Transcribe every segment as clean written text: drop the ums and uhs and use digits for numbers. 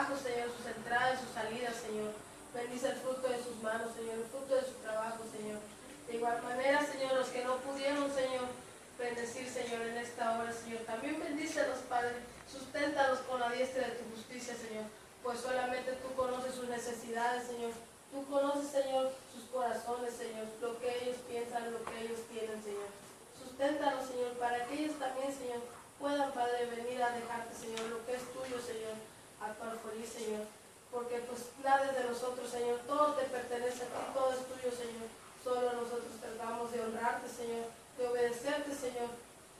trabajo, Señor, sus entradas y sus salidas, Señor. Bendice el fruto de sus manos, Señor, el fruto de su trabajo, Señor. De igual manera, Señor, los que no pudieron, Señor, bendecir, Señor, en esta hora, Señor. También bendícelos, Padre. Susténtalos con la diestra de tu justicia, Señor. Pues solamente tú conoces sus necesidades, Señor. Tú conoces, Señor, sus corazones, Señor. Lo que ellos piensan, lo que ellos tienen, Señor. Susténtalos, Señor, para que ellos también, Señor, puedan, Padre, venir a dejarte, Señor, lo que es tuyo, Señor, a tu alfolí, Señor. Porque pues nada es de nosotros, Señor. Todo te pertenece a ti, todo es tuyo, Señor. Solo nosotros tratamos de honrarte, Señor, de obedecerte, Señor.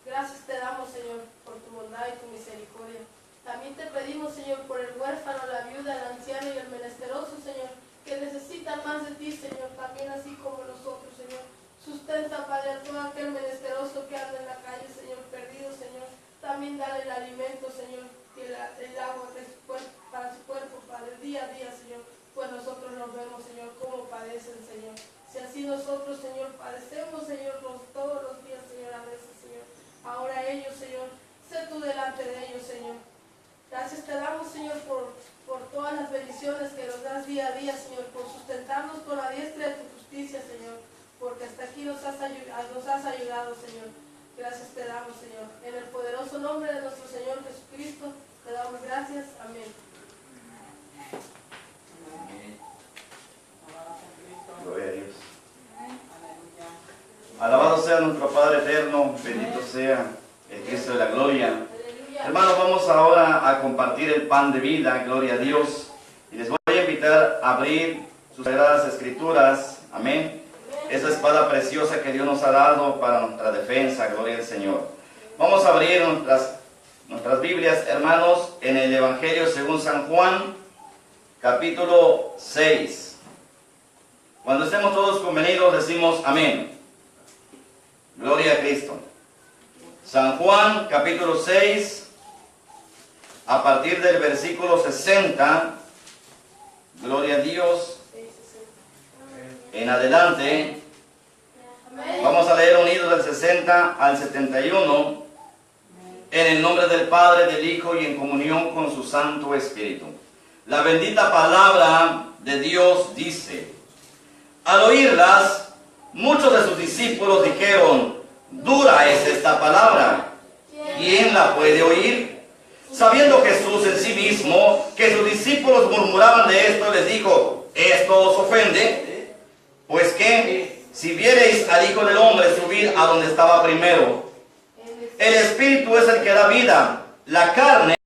Gracias te damos, Señor, por tu bondad y tu misericordia. También te pedimos, Señor, por el huérfano, la viuda, el anciano y el menesteroso, Señor, que necesitan más de ti, Señor, también así como nosotros, Señor. Sustenta, Padre, a todo aquel menesteroso que anda en la calle, Señor, perdido, Señor. También dale el alimento, Señor, y el agua para su cuerpo, Padre, día a día, Señor. Pues nosotros nos vemos, Señor, cómo padecen, Señor. Si así nosotros, Señor, padecemos, Señor, todos los días, Señor, a veces, Señor. Ahora ellos, Señor, sé tú delante de ellos, Señor. Gracias te damos, Señor, por todas las bendiciones que nos das día a día, Señor, por sustentarnos con la diestra de tu justicia, Señor, porque hasta aquí nos has ayudado, Señor. Gracias te damos, Señor. En el poderoso nombre de nuestro Señor Jesucristo, te damos gracias. Amén. Gloria a Dios. Alabado sea nuestro Padre eterno, bendito sea el Cristo de la gloria. Hermanos, vamos ahora a compartir el pan de vida, gloria a Dios. Y les voy a invitar a abrir sus sagradas escrituras, amén. Esa espada preciosa que Dios nos ha dado para nuestra defensa, gloria al Señor. Vamos a abrir nuestras Biblias, hermanos, en el Evangelio según San Juan, capítulo 6. Cuando estemos todos convenidos decimos amén. Gloria a Cristo. San Juan, capítulo 6, a partir del versículo 60, gloria a Dios, en adelante, vamos a leer unidos del 60 al 71, en el nombre del Padre, del Hijo y en comunión con su Santo Espíritu. La bendita palabra de Dios dice: al oírlas, muchos de sus discípulos dijeron: dura es esta palabra, ¿quién la puede oír? Sabiendo Jesús en sí mismo que sus discípulos murmuraban de esto, les dijo: ¿esto os ofende? Pues que, si viereis al Hijo del Hombre subir a donde estaba primero, el Espíritu es el que da vida, la carne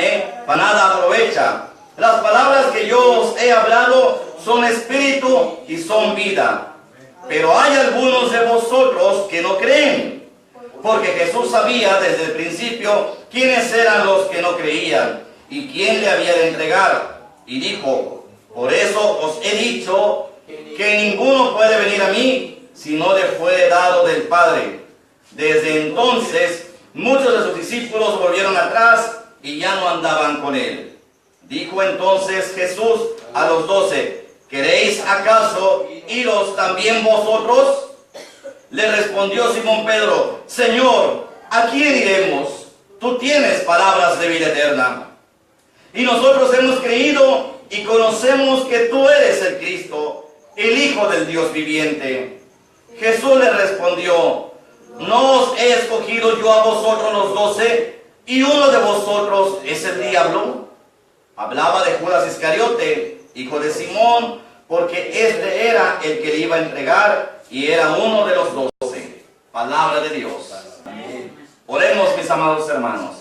para nada aprovecha. Las palabras que yo os he hablado son espíritu y son vida. Pero hay algunos de vosotros que no creen. Porque Jesús sabía desde el principio quiénes eran los que no creían y quién le había de entregar. Y dijo: por eso os he dicho que ninguno puede venir a mí si no le fuere dado del Padre. Desde entonces muchos de sus discípulos volvieron atrás y ya no andaban con él. Dijo entonces Jesús a los 12: ¿queréis acaso iros también vosotros? Le respondió Simón Pedro: Señor, ¿a quién iremos? Tú tienes palabras de vida eterna. Y nosotros hemos creído y conocemos que tú eres el Cristo, el Hijo del Dios viviente. Jesús le respondió: ¿no os he escogido yo a vosotros los 12 y uno de vosotros es el diablo? Hablaba de Judas Iscariote, hijo de Simón, porque este era el que le iba a entregar y era uno de los 12. Palabra de Dios. Amén. Oremos, mis amados hermanos.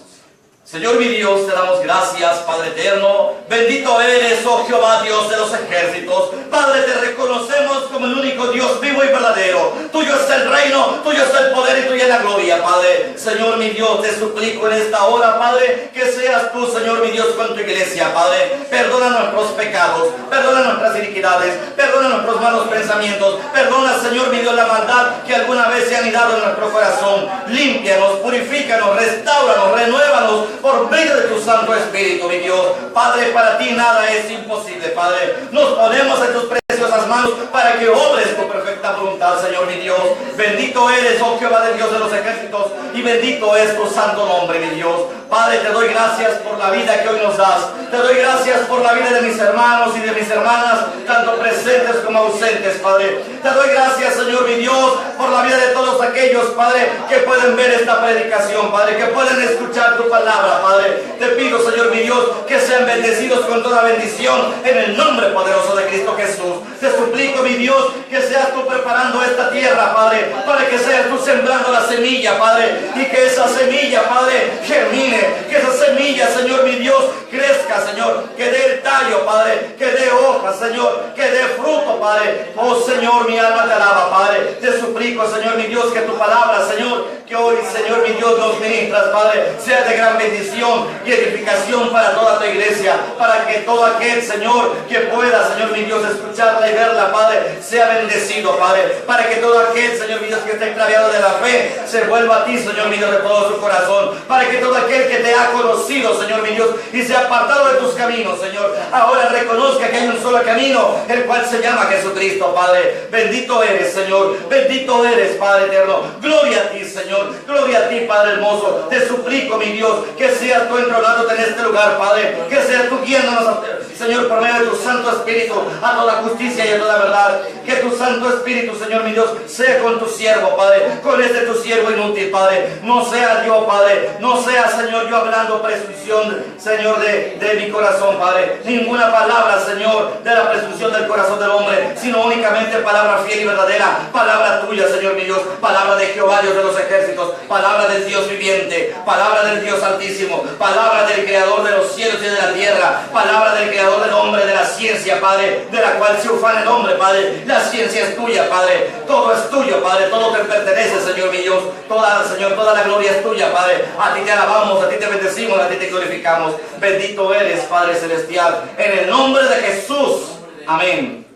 Señor mi Dios, te damos gracias, Padre eterno. Bendito eres, oh Jehová, Dios de los ejércitos. Padre, te reconocemos como el único Dios vivo y verdadero. Tuyo es el reino, tuyo es el poder y tuya es la gloria, Padre. Señor mi Dios, te suplico en esta hora, Padre, que seas tú, Señor mi Dios, con tu iglesia, Padre. Perdona nuestros pecados, perdona nuestras iniquidades, perdona nuestros malos pensamientos, perdona, Señor mi Dios, la maldad que alguna vez se ha anidado en nuestro corazón. Límpianos, purifícanos, restáuranos, renuévanos por medio de tu Santo Espíritu, mi Dios. Padre, para ti nada es imposible, Padre. Nos ponemos en tus preciosas preciosas manos para que obres tu perfecta voluntad, Señor mi Dios. Bendito eres, oh Jehová de Dios de los ejércitos, y bendito es tu santo nombre, mi Dios. Padre, te doy gracias por la vida que hoy nos das. Te doy gracias por la vida de mis hermanos y de mis hermanas, tanto presentes como ausentes, Padre. Te doy gracias, Señor mi Dios, por la vida de todos aquellos, Padre, que pueden ver esta predicación, Padre, que pueden escuchar tu palabra, Padre. Te pido, Señor mi Dios, que sean bendecidos con toda bendición en el nombre poderoso de Cristo Jesús. Te suplico, mi Dios, que seas tú preparando esta tierra, Padre, para que seas tú sembrando la semilla, Padre, y que esa semilla, Padre, germine, que esa semilla, Señor mi Dios, crezca, Señor, que dé el tallo, Padre, que dé hojas, Señor, que dé fruto, Padre. Oh Señor, mi alma te alaba, Padre. Te suplico, Señor mi Dios, que tu palabra, Señor, que hoy, Señor mi Dios, nos ministras, Padre, sea de gran bendición y edificación para toda tu iglesia, para que todo aquel, Señor, que pueda, Señor mi Dios, escucharla y verla, Padre, sea bendecido, Padre, para que todo aquel, Señor mi Dios, que esté extraviado de la fe, se vuelva a ti, Señor mi Dios, de todo su corazón, para que todo aquel que te ha conocido, Señor mi Dios, y se ha apartado de tus caminos, Señor, ahora reconozca que hay un solo camino, el cual se llama Jesucristo, Padre. Bendito eres, Señor, bendito eres, Padre eterno. Gloria a ti, Señor, gloria a ti, Padre hermoso. Te suplico, mi Dios, que seas tú entronándote en este lugar, Padre, que seas tú guiándonos, Señor, por medio de tu Santo Espíritu, a toda justicia y a toda verdad. Que tu Santo Espíritu, Señor mi Dios, sea con tu siervo, Padre, con este tu siervo inútil, Padre. No sea yo, Padre, no sea, Señor, yo hablando presunción, Señor, de mi corazón, Padre. Ninguna palabra, Señor, de la presunción del corazón del hombre, sino únicamente palabra fiel y verdadera, palabra tuya, Señor mi Dios, palabra de Jehová, Dios de los ejércitos, palabra del Dios viviente, palabra del Dios altísimo, palabra del creador de los cielos y de la tierra, palabra del creador del hombre, de la ciencia, Padre, de la cual se ufana el hombre, Padre. La ciencia es tuya, Padre, todo es tuyo, Padre, todo te pertenece, Señor mi Dios, toda, Señor, toda la gloria es tuya, Padre. A ti te alabamos, a ti te bendecimos, a ti te glorificamos. Bendito eres, Padre celestial, en el nombre de Jesús. Amén.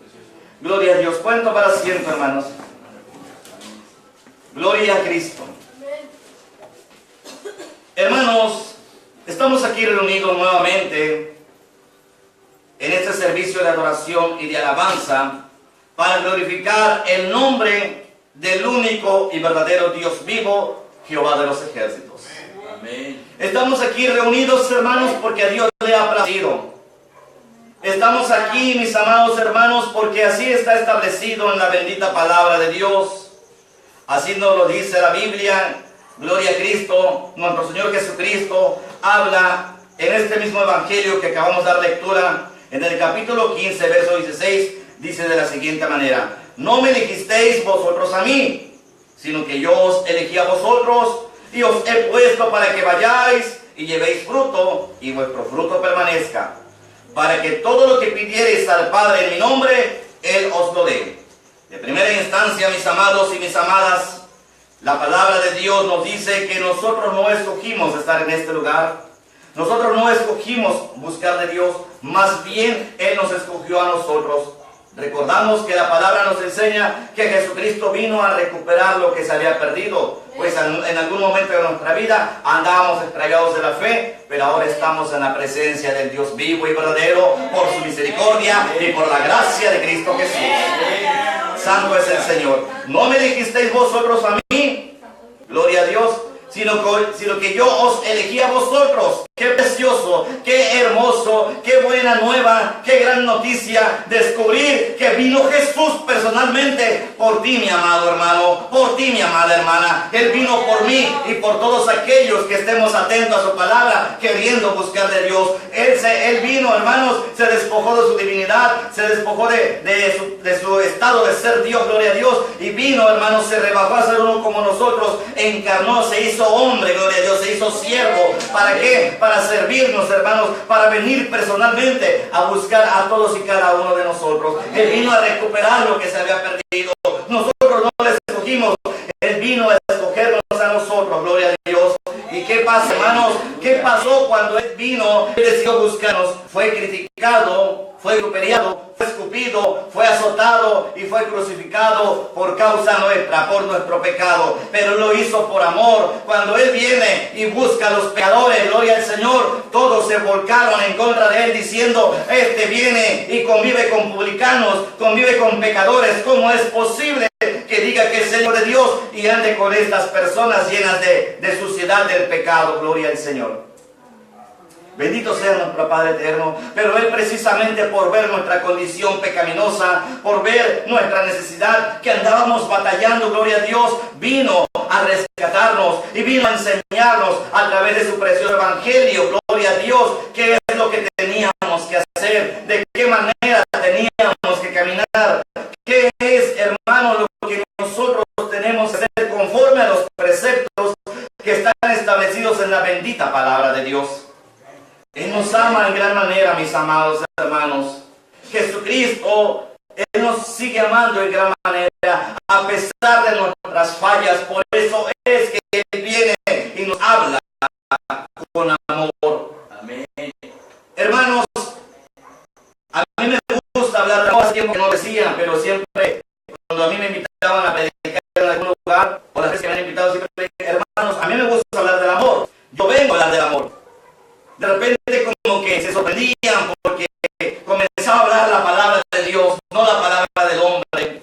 Gloria a Dios. Cuento para siempre, hermanos. Gloria a Cristo. Hermanos, estamos aquí reunidos nuevamente en este servicio de adoración y de alabanza para glorificar el nombre del único y verdadero Dios vivo, Jehová de los ejércitos. Amén. Estamos aquí reunidos, hermanos, porque a Dios le ha placido. Estamos aquí, mis amados hermanos, porque así está establecido en la bendita palabra de Dios. Así nos lo dice la Biblia. Gloria a Cristo. Nuestro Señor Jesucristo habla en este mismo evangelio que acabamos de dar lectura, en el capítulo 15, verso 16, dice de la siguiente manera: no me elegisteis vosotros a mí, sino que yo os elegí a vosotros y os he puesto para que vayáis y llevéis fruto, y vuestro fruto permanezca, para que todo lo que pidiereis al Padre en mi nombre, Él os lo dé. De primera instancia, mis amados y mis amadas, la palabra de Dios nos dice que nosotros no escogimos estar en este lugar. Nosotros no escogimos buscar de Dios, más bien Él nos escogió a nosotros. Recordamos que la palabra nos enseña que Jesucristo vino a recuperar lo que se había perdido, pues en algún momento de nuestra vida andábamos extraviados de la fe, pero ahora estamos en la presencia del Dios vivo y verdadero por su misericordia y por la gracia de Cristo Jesús. Santo es el Señor. No me dijisteis vosotros a mí, gloria a Dios, sino que yo os elegí a vosotros. Qué precioso, qué hermoso, qué buena nueva, qué gran noticia descubrir que vino Jesús personalmente por ti, mi amado hermano, por ti, mi amada hermana. Él vino por mí y por todos aquellos que estemos atentos a su palabra, queriendo buscar de Dios. Él vino, hermanos, se despojó de su divinidad, se despojó de su estado de ser Dios, gloria a Dios, y vino, hermanos, se rebajó a ser uno como nosotros, encarnó, se hizo hombre, gloria a Dios, se hizo siervo. ¿Para qué? Para servirnos, hermanos, para venir personalmente a buscar a todos y cada uno de nosotros. Él vino a recuperar lo que se había perdido. Nosotros no le escogimos, Él vino a escogernos a nosotros, gloria a Dios. ¿Y qué pasa, hermanos? ¿Qué pasó cuando Él vino? Él decidió buscarnos. Fue criticado, fue vituperiado, fue escupido, fue azotado y fue crucificado por causa nuestra, por nuestro pecado. Pero lo hizo por amor. Cuando Él viene y busca a los pecadores, gloria al Señor, todos todos se volcaron en contra de él diciendo, este viene y convive con publicanos, convive con pecadores. ¿Cómo es posible que diga que es el Hijo de Dios y ande con estas personas llenas de suciedad del pecado? Gloria al Señor. Bendito sea nuestro Padre eterno. Pero Él, precisamente por ver nuestra condición pecaminosa, por ver nuestra necesidad, que andábamos batallando, gloria a Dios, vino a rescatarnos y vino a enseñarnos a través de su precioso evangelio, gloria a Dios, qué es lo que teníamos que hacer, de qué manera teníamos que caminar, qué es, hermano, lo que nosotros tenemos que hacer conforme a los preceptos que están establecidos en la bendita palabra de Dios. Él nos ama en gran manera, mis amados hermanos. Jesucristo, Él nos sigue amando en gran manera, a pesar de nuestras fallas. Por eso es que Él viene y nos habla con amor. Amén. Hermanos, a mí me gusta hablar de cosas que no decían, pero siempre, cuando a mí me invitaban a predicar en algún lugar, o las veces que me han invitado, siempre, hermanos, a mí me gusta hablar del amor. Yo vengo a hablar del amor. De repente como que se sorprendían porque comenzaba a hablar la palabra de Dios, no la palabra del hombre.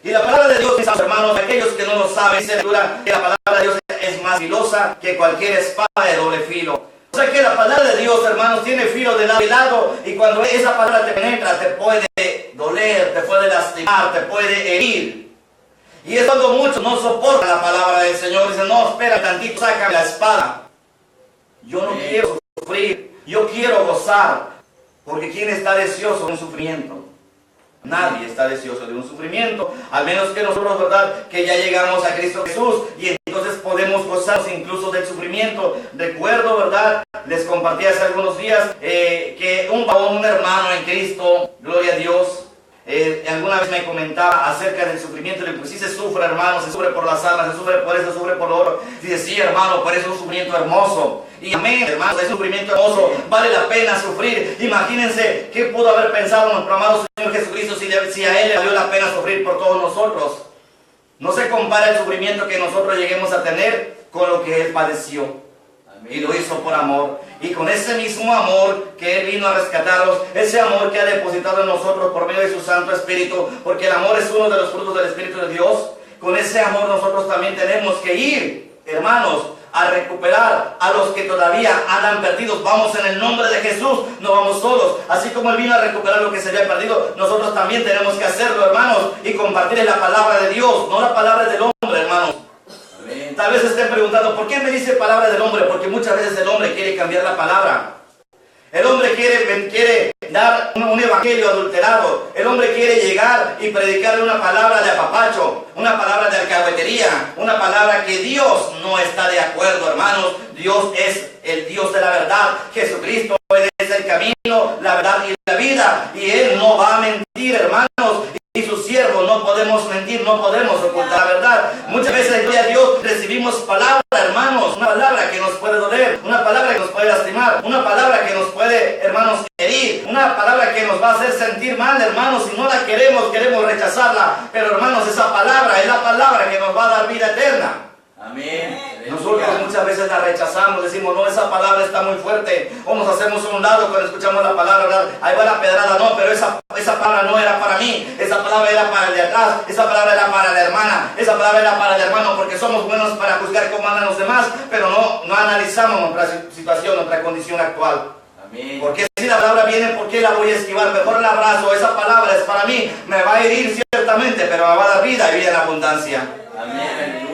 Y la palabra de Dios, mis hermanos, aquellos que no lo saben, dice que la palabra de Dios es más filosa que cualquier espada de doble filo. O sea que la palabra de Dios, hermanos, tiene filo de lado y lado, y cuando esa palabra te penetra, te puede doler, te puede lastimar, te puede herir. Y es cuando muchos no soportan la palabra del Señor, dicen, no, espera tantito, sácame la espada. Yo no quiero sufrir, yo quiero gozar, porque ¿quién está deseoso de un sufrimiento? Nadie está deseoso de un sufrimiento, al menos que nosotros, ¿verdad?, que ya llegamos a Cristo Jesús y entonces podemos gozarnos incluso del sufrimiento. Recuerdo, ¿verdad?, les compartí hace algunos días que un hermano en Cristo, gloria a Dios, alguna vez me comentaba acerca del sufrimiento. Le dije, pues sí se sufre, hermano, se sufre por las almas, se sufre por eso, se sufre por lo otro. Dice, sí, hermano, pero es un sufrimiento hermoso. Y amén, hermano, es un sufrimiento hermoso, vale la pena sufrir. Imagínense qué pudo haber pensado nuestro amado Señor Jesucristo si a Él le valió la pena sufrir por todos nosotros. No se compara el sufrimiento que nosotros lleguemos a tener con lo que Él padeció. Y lo hizo por amor. Y con ese mismo amor que Él vino a rescatarlos, ese amor que ha depositado en nosotros por medio de su Santo Espíritu, porque el amor es uno de los frutos del Espíritu de Dios, con ese amor nosotros también tenemos que ir, hermanos, a recuperar a los que todavía andan perdidos. Vamos en el nombre de Jesús, no vamos solos. Así como Él vino a recuperar lo que se había perdido, nosotros también tenemos que hacerlo, hermanos, y compartir la palabra de Dios, no la palabra del hombre, hermanos. Tal vez estén preguntando, ¿por qué me dice palabra del hombre? Porque muchas veces el hombre quiere cambiar la palabra. El hombre quiere dar un evangelio adulterado. El hombre quiere llegar y predicarle una palabra de apapacho, una palabra de alcahuetería, una palabra que Dios no está de acuerdo, hermanos. Dios es el Dios de la verdad. Jesucristo es el camino, la verdad y la vida. Y Él no va a mentir, hermanos. Y sus siervos no podemos mentir, no podemos ocultar la verdad. Muchas veces, gloria a Dios, recibimos palabra, hermanos, una palabra que nos puede doler, una palabra que nos puede lastimar, una palabra que nos puede, hermanos, herir, una palabra que nos va a hacer sentir mal, hermanos, si no la queremos rechazarla. Pero, hermanos, esa palabra es la palabra que nos va a dar vida eterna. Amén. Nosotros muchas veces la rechazamos, decimos, no, esa palabra está muy fuerte, o nos hacemos a un lado cuando escuchamos la palabra, ¿verdad? Ahí va la pedrada, no, pero esa palabra no era para mí, esa palabra era para el de atrás, esa palabra era para la hermana, esa palabra era para el hermano, porque somos buenos para juzgar cómo andan los demás, pero no analizamos nuestra situación, nuestra condición actual. Amén. Porque si la palabra viene, ¿por qué la voy a esquivar? Mejor la abrazo, esa palabra es para mí, me va a herir ciertamente, pero me va a dar vida y vida en abundancia. Amén.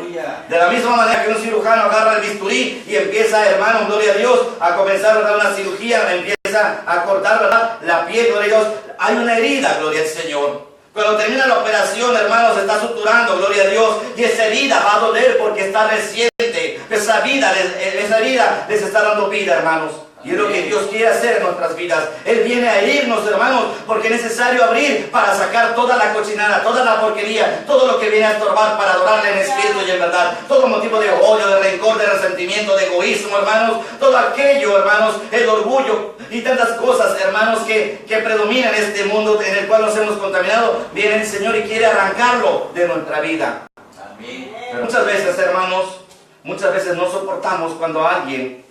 De la misma manera que un cirujano agarra el bisturí y empieza, hermano, gloria a Dios, a comenzar a dar una cirugía, empieza a cortar, ¿verdad?, la piel, gloria a Dios, hay una herida, gloria al Señor. Cuando termina la operación, hermanos, se está suturando, gloria a Dios, y esa herida va a doler porque está reciente. Esa herida les está dando vida, hermanos. Y es lo que Dios quiere hacer en nuestras vidas. Él viene a herirnos, hermanos, porque es necesario abrir para sacar toda la cochinada, toda la porquería, todo lo que viene a estorbar para adorarle en espíritu y en verdad. Todo motivo de odio, de rencor, de resentimiento, de egoísmo, hermanos. Todo aquello, hermanos, el orgullo y tantas cosas, hermanos, que predominan en este mundo en el cual nos hemos contaminado. Viene el Señor y quiere arrancarlo de nuestra vida. Amén. Pero muchas veces, hermanos, muchas veces no soportamos cuando alguien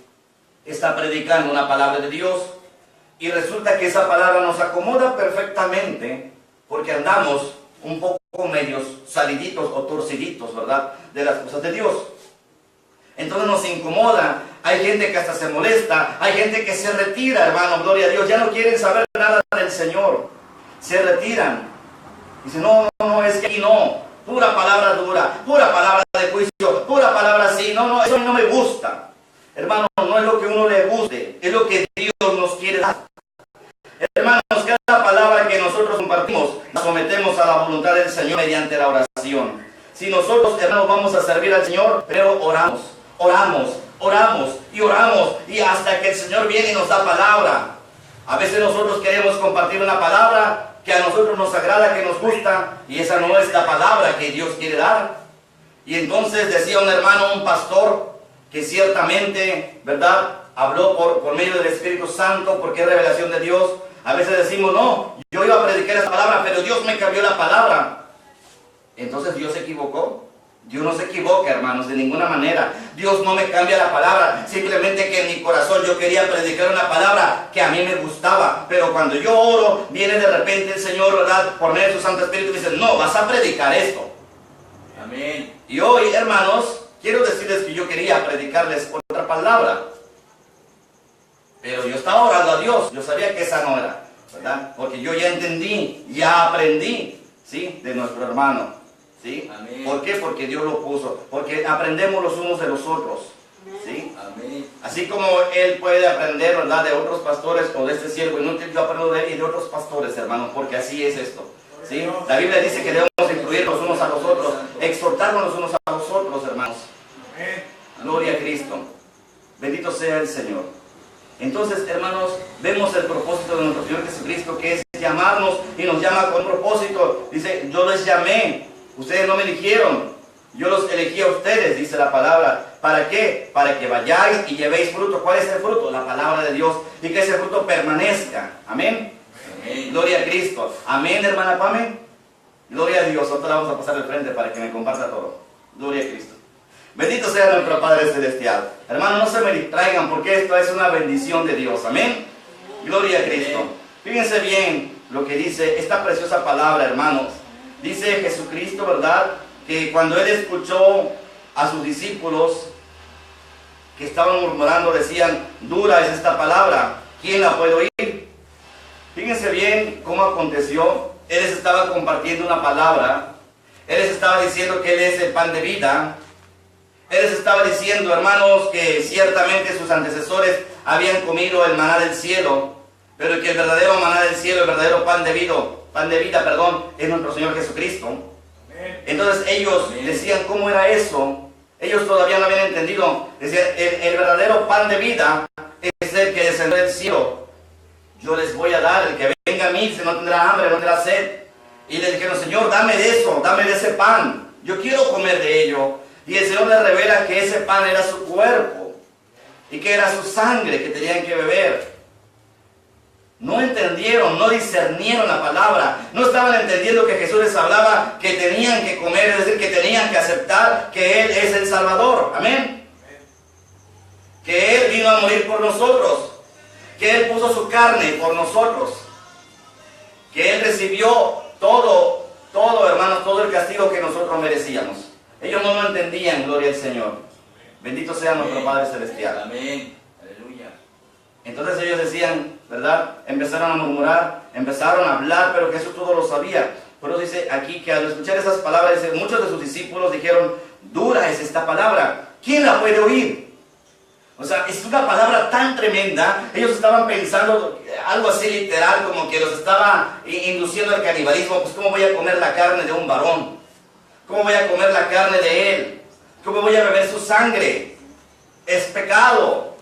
está predicando una palabra de Dios y resulta que esa palabra nos acomoda perfectamente porque andamos un poco medios saliditos o torciditos, ¿verdad?, de las cosas de Dios. Entonces nos incomoda, hay gente que hasta se molesta, hay gente que se retira, hermano, gloria a Dios, ya no quieren saber nada del Señor, se retiran. Dicen, no, es que aquí no, pura palabra dura, pura palabra de juicio, pura palabra así, no, eso no me gusta. Hermano, no es lo que a uno le guste, es lo que Dios nos quiere dar. Hermanos, cada palabra que nosotros compartimos, nos sometemos a la voluntad del Señor mediante la oración. Si nosotros, hermanos, vamos a servir al Señor, pero oramos y hasta que el Señor viene y nos da palabra. A veces nosotros queremos compartir una palabra que a nosotros nos agrada, que nos gusta, y esa no es la palabra que Dios quiere dar. Y entonces decía un hermano, un pastor, que ciertamente, ¿verdad?, habló por medio del Espíritu Santo, porque es revelación de Dios. A veces decimos, no, yo iba a predicar esa palabra, pero Dios me cambió la palabra. Entonces Dios se equivocó. Dios no se equivoca, hermanos, de ninguna manera. Dios no me cambia la palabra, simplemente que en mi corazón yo quería predicar una palabra que a mí me gustaba. Pero cuando yo oro, viene de repente el Señor, ¿verdad?, por medio de su Santo Espíritu, y dice, no, vas a predicar esto. Amén. Y hoy, hermanos, quiero decirles que yo quería predicarles otra palabra. Pero yo estaba orando a Dios, yo sabía que esa no era, ¿verdad? Porque yo ya entendí, ya aprendí, ¿sí?, de nuestro hermano. ¿Sí? Amén. ¿Por qué? Porque Dios lo puso. Porque aprendemos los unos de los otros. ¿Sí? Amén. Así como él puede aprender, ¿verdad?, de otros pastores o de este siervo inútil, yo aprendo de él y de otros pastores, hermanos, porque así es esto. ¿Sí? La Biblia dice que debemos incluir los unos a los otros, exhortarnos los unos a los otros, hermanos. Gloria a Cristo. Bendito sea el Señor. Entonces, hermanos, vemos el propósito de nuestro Señor Jesucristo, que es llamarnos, y nos llama con propósito. Dice, yo les llamé. Ustedes no me eligieron, yo los elegí a ustedes, dice la palabra. ¿Para qué? Para que vayáis y llevéis fruto. ¿Cuál es el fruto? La palabra de Dios. Y que ese fruto permanezca. Amén. Amén. Gloria a Cristo. Amén, hermana Pame. Gloria a Dios. Ahora vamos a pasar al frente para que me comparta todo. Gloria a Cristo. Bendito sea nuestro Padre Celestial. Hermanos, no se me distraigan porque esto es una bendición de Dios. Amén. Gloria a Cristo. Fíjense bien lo que dice esta preciosa palabra, hermanos. Dice Jesucristo, ¿verdad?, que cuando Él escuchó a sus discípulos que estaban murmurando, decían, dura es esta palabra, ¿quién la puede oír? Fíjense bien cómo aconteció. Él les estaba compartiendo una palabra. Él les estaba diciendo que Él es el pan de vida. Él les estaba diciendo, hermanos, que ciertamente sus antecesores habían comido el maná del cielo, pero que el verdadero maná del cielo, el verdadero pan de vida, es nuestro Señor Jesucristo. Entonces ellos decían, ¿cómo era eso? Ellos todavía no habían entendido. Decían, el verdadero pan de vida es el que descendió del cielo. Yo les voy a dar, el que venga a mí, si no tendrá hambre, no tendrá sed. Y le dijeron, Señor, dame de eso, dame de ese pan. Yo quiero comer de ello. Y el Señor les revela que ese pan era su cuerpo y que era su sangre que tenían que beber. No entendieron, no discernieron la palabra, no estaban entendiendo que Jesús les hablaba que tenían que comer, es decir, que tenían que aceptar que Él es el Salvador. Amén. Que Él vino a morir por nosotros, que Él puso su carne por nosotros, que Él recibió todo, hermanos, todo el castigo que nosotros merecíamos. Ellos no lo entendían, gloria al Señor. Bendito sea nuestro Padre Celestial. Amén. Aleluya. Entonces ellos decían, ¿verdad? Empezaron a murmurar, empezaron a hablar, pero Jesús todo lo sabía. Por eso dice aquí que al escuchar esas palabras, dice, muchos de sus discípulos dijeron, dura es esta palabra, ¿quién la puede oír? O sea, es una palabra tan tremenda. Ellos estaban pensando algo así literal, como que los estaba induciendo al canibalismo. Pues ¿cómo voy a comer la carne de un varón? ¿Cómo voy a comer la carne de él? ¿Cómo voy a beber su sangre? Es pecado.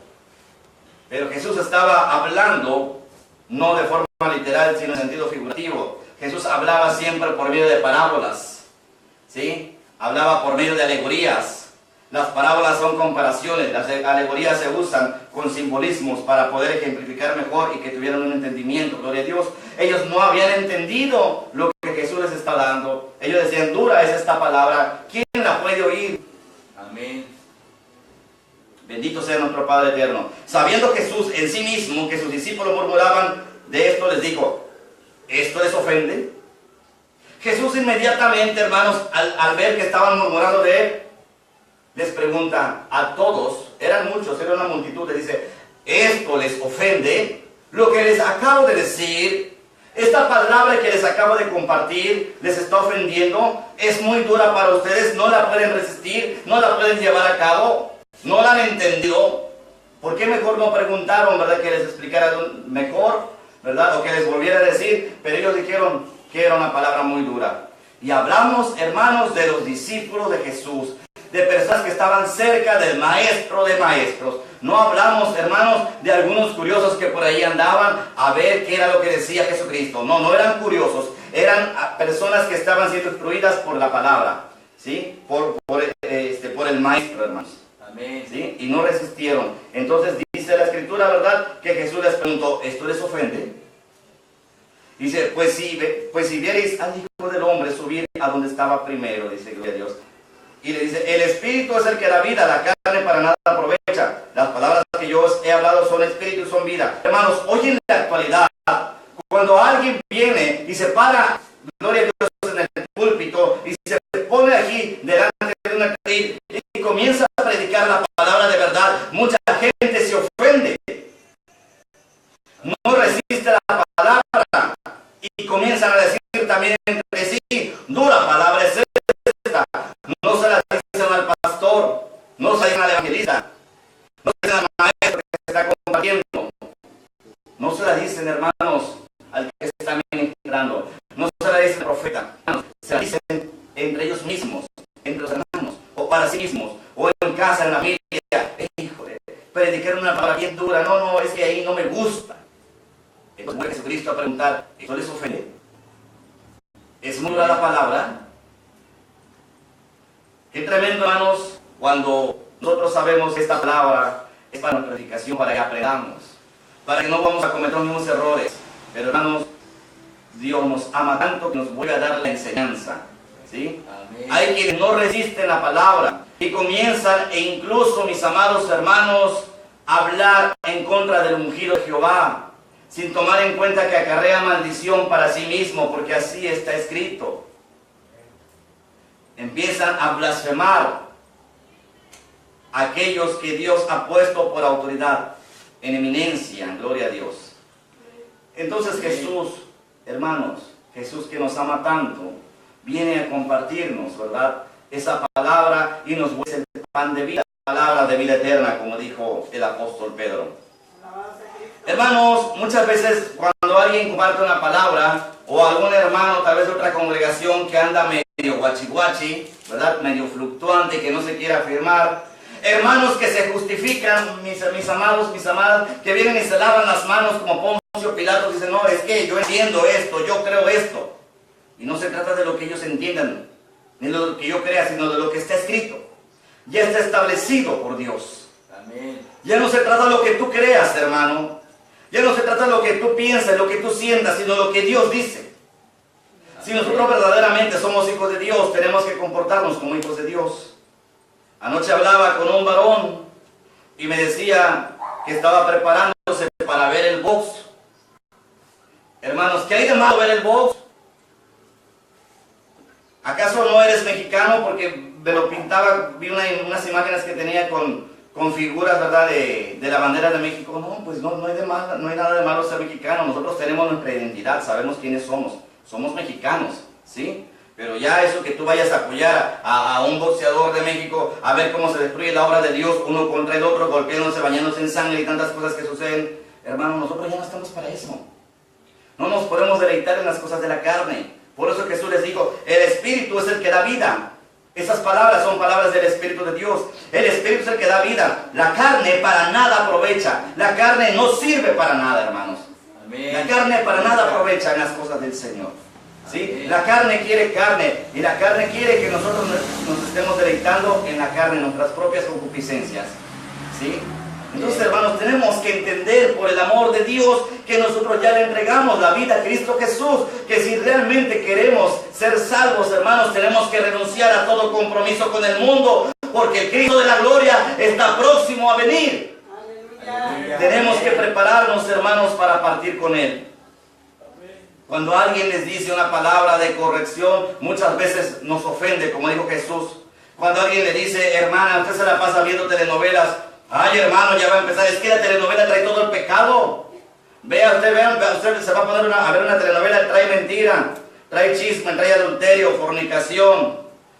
Pero Jesús estaba hablando, no de forma literal, sino en sentido figurativo. Jesús hablaba siempre por medio de parábolas, ¿sí? Hablaba por medio de alegorías. Las parábolas son comparaciones, las alegorías se usan con simbolismos para poder ejemplificar mejor y que tuvieran un entendimiento, gloria a Dios. Ellos no habían entendido lo que Jesús les está dando. Ellos decían, dura es esta palabra, ¿quién la puede oír? Amén. Bendito sea nuestro Padre eterno. Sabiendo Jesús en sí mismo que sus discípulos murmuraban de esto, les dijo, ¿esto les ofende? Jesús inmediatamente, hermanos, al ver que estaban murmurando de él, les pregunta a todos, eran muchos, era una multitud, les dice, ¿esto les ofende? Lo que les acabo de decir, esta palabra que les acabo de compartir, les está ofendiendo, es muy dura para ustedes, no la pueden resistir, no la pueden llevar a cabo, no la han entendido. ¿Por qué mejor no preguntaron, verdad, que les explicara mejor, verdad, o que les volviera a decir? Pero ellos dijeron que era una palabra muy dura. Y hablamos, hermanos, de los discípulos de Jesús, de personas que estaban cerca del maestro de maestros. No hablamos, hermanos, de algunos curiosos que por ahí andaban a ver qué era lo que decía Jesucristo. No, no eran curiosos, eran personas que estaban siendo instruidas por la palabra, ¿sí? Por el maestro, hermanos. Amén. ¿Sí? Y no resistieron. Entonces dice la Escritura, ¿verdad?, que Jesús les preguntó, ¿esto les ofende? Dice, pues si vierais al Hijo del Hombre subir a donde estaba primero, dice, gloria a Dios. Y le dice, el Espíritu es el que da vida, la carne para nada aprovecha. Las palabras que yo os he hablado son Espíritu y son vida. Hermanos, hoy en la actualidad, cuando alguien viene y se para, gloria a Dios, en el púlpito, y se pone aquí delante de una carril y comienza a predicar la palabra de verdad, mucha gente se ofende. No resiste la palabra y comienzan a decir también entre sí, dura palabra es esta. No se la dicen al pastor, no se la dicen al evangelista, no se la dicen al maestro que está compartiendo, no se la dicen, hermanos, al que está ministrando, no se la dicen al profeta, se la dicen entre ellos mismos, entre los hermanos, o para sí mismos, o en casa, en la familia. Híjole, predicar una palabra bien dura, no, es que ahí no me gusta. Entonces fue Jesucristo a preguntar, ¿esto les ofende? ¿Es muy dura la palabra? Qué tremendo, hermanos, cuando nosotros sabemos que esta palabra es para nuestra edificación, para que aprendamos, para que no vamos a cometer los mismos errores. Pero, hermanos, Dios nos ama tanto que nos vuelve a dar la enseñanza, ¿sí? Amén. Hay quienes no resisten la palabra y comienzan, e incluso, mis amados hermanos, a hablar en contra del ungido de Jehová, sin tomar en cuenta que acarrea maldición para sí mismo, porque así está escrito. Empiezan a blasfemar a aquellos que Dios ha puesto por autoridad, en eminencia, gloria a Dios. Entonces Jesús, hermanos, Jesús que nos ama tanto, viene a compartirnos, ¿verdad?, esa palabra y nos vuelve el pan de vida, palabra de vida eterna, como dijo el apóstol Pedro. Hermanos, muchas veces cuando alguien comparte una palabra, o algún hermano, tal vez de otra congregación que anda medio guachi, ¿verdad?, medio fluctuante, que no se quiere afirmar, hermanos que se justifican, mis amados, mis amadas, que vienen y se lavan las manos como Poncio Pilato, dicen, no, es que yo entiendo esto, yo creo esto. Y no se trata de lo que ellos entiendan, ni de lo que yo crea, sino de lo que está escrito. Ya está establecido por Dios. Amén. Ya no se trata de lo que tú creas, hermano. Ya no se trata de lo que tú piensas, lo que tú sientas, sino lo que Dios dice. Si nosotros verdaderamente somos hijos de Dios, tenemos que comportarnos como hijos de Dios. Anoche hablaba con un varón y me decía que estaba preparándose para ver el box. Hermanos, ¿qué hay de malo ver el box? ¿Acaso no eres mexicano? Porque me lo pintaba, vi unas imágenes que tenía con figuras, ¿verdad?, de la bandera de México. No, pues no hay nada de malo ser mexicano. Nosotros tenemos nuestra identidad, sabemos quiénes somos mexicanos, ¿sí? Pero ya eso que tú vayas a apoyar a un boxeador de México, a ver cómo se destruye la obra de Dios, uno contra el otro, golpeándose, bañándose en sangre y tantas cosas que suceden, hermano, nosotros ya no estamos para eso. No nos podemos deleitar en las cosas de la carne. Por eso Jesús les dijo, el Espíritu es el que da vida. Esas palabras son palabras del Espíritu de Dios. El Espíritu es el que da vida. La carne para nada aprovecha. La carne no sirve para nada, hermanos. Amén. La carne para nada aprovecha en las cosas del Señor, ¿sí? La carne quiere carne. Y la carne quiere que nosotros nos estemos deleitando en la carne, en nuestras propias concupiscencias, ¿sí? Entonces, hermanos, tenemos que entender por el amor de Dios que nosotros ya le entregamos la vida a Cristo Jesús, que si realmente queremos ser salvos, hermanos, tenemos que renunciar a todo compromiso con el mundo, porque el Cristo de la gloria está próximo a venir. Aleluya. Tenemos que prepararnos, hermanos, para partir con Él. Cuando alguien les dice una palabra de corrección, muchas veces nos ofende, como dijo Jesús. Cuando alguien le dice, hermana, usted se la pasa viendo telenovelas. Ay, hermano, ya va a empezar. Es que la telenovela trae todo el pecado. Vea, usted se va a poner a ver una telenovela, trae mentira, trae chisme, trae adulterio, fornicación,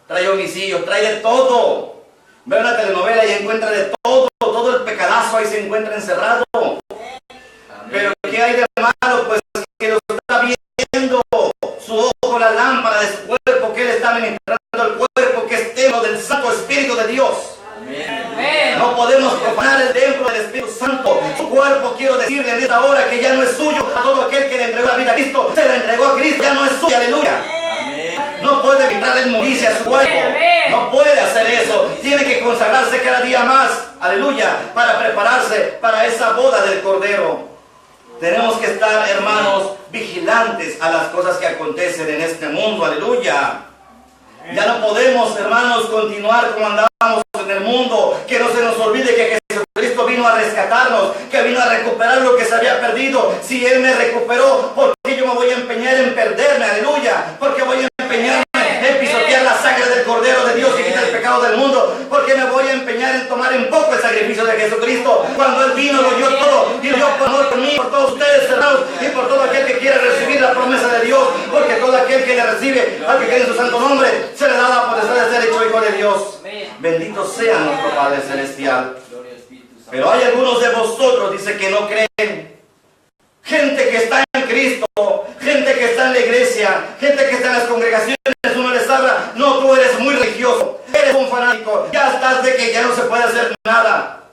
trae homicidio, trae de todo. Ve una telenovela y encuentra de todo, todo el pecadazo ahí se encuentra encerrado. Pero ¿qué hay de malo? Pues que lo está viendo su ojo, la lámpara de su cuerpo, que Él está ministrando el cuerpo, que es templo del Santo Espíritu de Dios. Amén. No podemos profanar el templo del Espíritu Santo. Su cuerpo, quiero decirle en esta hora, que ya no es suyo. A todo aquel que le entregó la vida a Cristo, se la entregó a Cristo, ya no es suya. Aleluya. No puede evitar la inmundicia a su cuerpo. No puede hacer eso. Tiene que consagrarse cada día más. Aleluya. Para prepararse para esa boda del Cordero. Tenemos que estar, hermanos, vigilantes a las cosas que acontecen en este mundo. Aleluya. Ya no podemos, hermanos, continuar como andábamos en el mundo. Que no se nos olvide que Jesucristo vino a rescatarnos, que vino a recuperar lo que se había perdido. Si Él me recuperó, ¿por qué yo me voy a empeñar en perderme? Aleluya. ¿Por qué voy a empeñarme en pisotear la sangre del Cordero de Dios que quita el pecado del mundo? ¿Por qué me voy a empeñar en tomar en poco el sacrificio de Jesucristo? Cuando Él vino, lo dio todo. Y lo dio por amor por mí, por todos ustedes, hermanos, y por todo aquel que quiere recibir la promesa de Dios. Porque todo aquel que le recibe, al que cree en su santo nombre, se le da la potestad de ser hecho hijo de Dios. Bendito sea nuestro Padre Celestial. Pero hay algunos de vosotros, dice, que no creen. Gente que está en Cristo, gente que está en la iglesia, gente que está en las congregaciones, uno les habla, no, tú eres muy religioso, eres un fanático, ya estás de que ya no se puede hacer nada.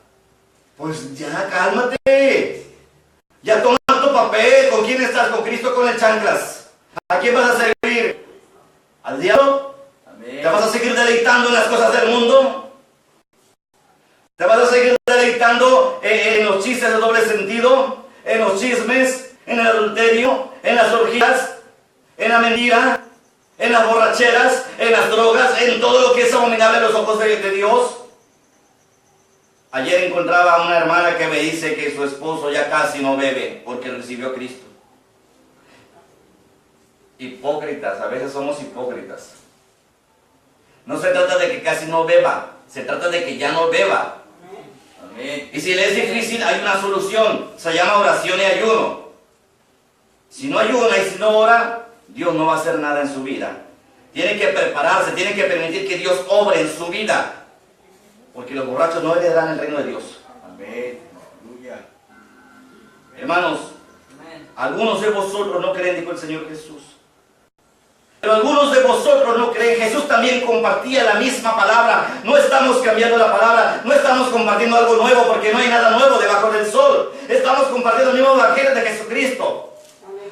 Pues ya, cálmate. Ya toma tu papel. ¿Con quién estás? ¿Con Cristo o con el chanclas? ¿A quién vas a servir? ¿Al diablo? Amén. ¿Te vas a seguir deleitando en las cosas del mundo? ¿Te vas a seguir deleitando en los chistes de doble sentido? ¿En los chismes? ¿En el adulterio? ¿En las orgías? ¿En la mentira? ¿En las borracheras? ¿En las drogas? ¿En todo lo que es abominable a los ojos de Dios? Ayer encontraba a una hermana que me dice que su esposo ya casi no bebe porque recibió a Cristo. Hipócritas, a veces somos hipócritas. No se trata de que casi no beba, se trata de que ya no beba. Amén. Y si le es difícil, hay una solución, se llama oración y ayuno. Si no ayuna y si no ora, Dios no va a hacer nada en su vida. Tiene que prepararse, tiene que permitir que Dios obre en su vida. Porque los borrachos no heredarán el reino de Dios. Amén. Aleluya. Hermanos, Amén. algunos de vosotros no creen, dijo el Señor Jesús. Pero algunos de vosotros no creen. Jesús también compartía la misma palabra. No estamos cambiando la palabra, no estamos compartiendo algo nuevo, porque no hay nada nuevo debajo del sol. Estamos compartiendo el mismo evangelio de Jesucristo.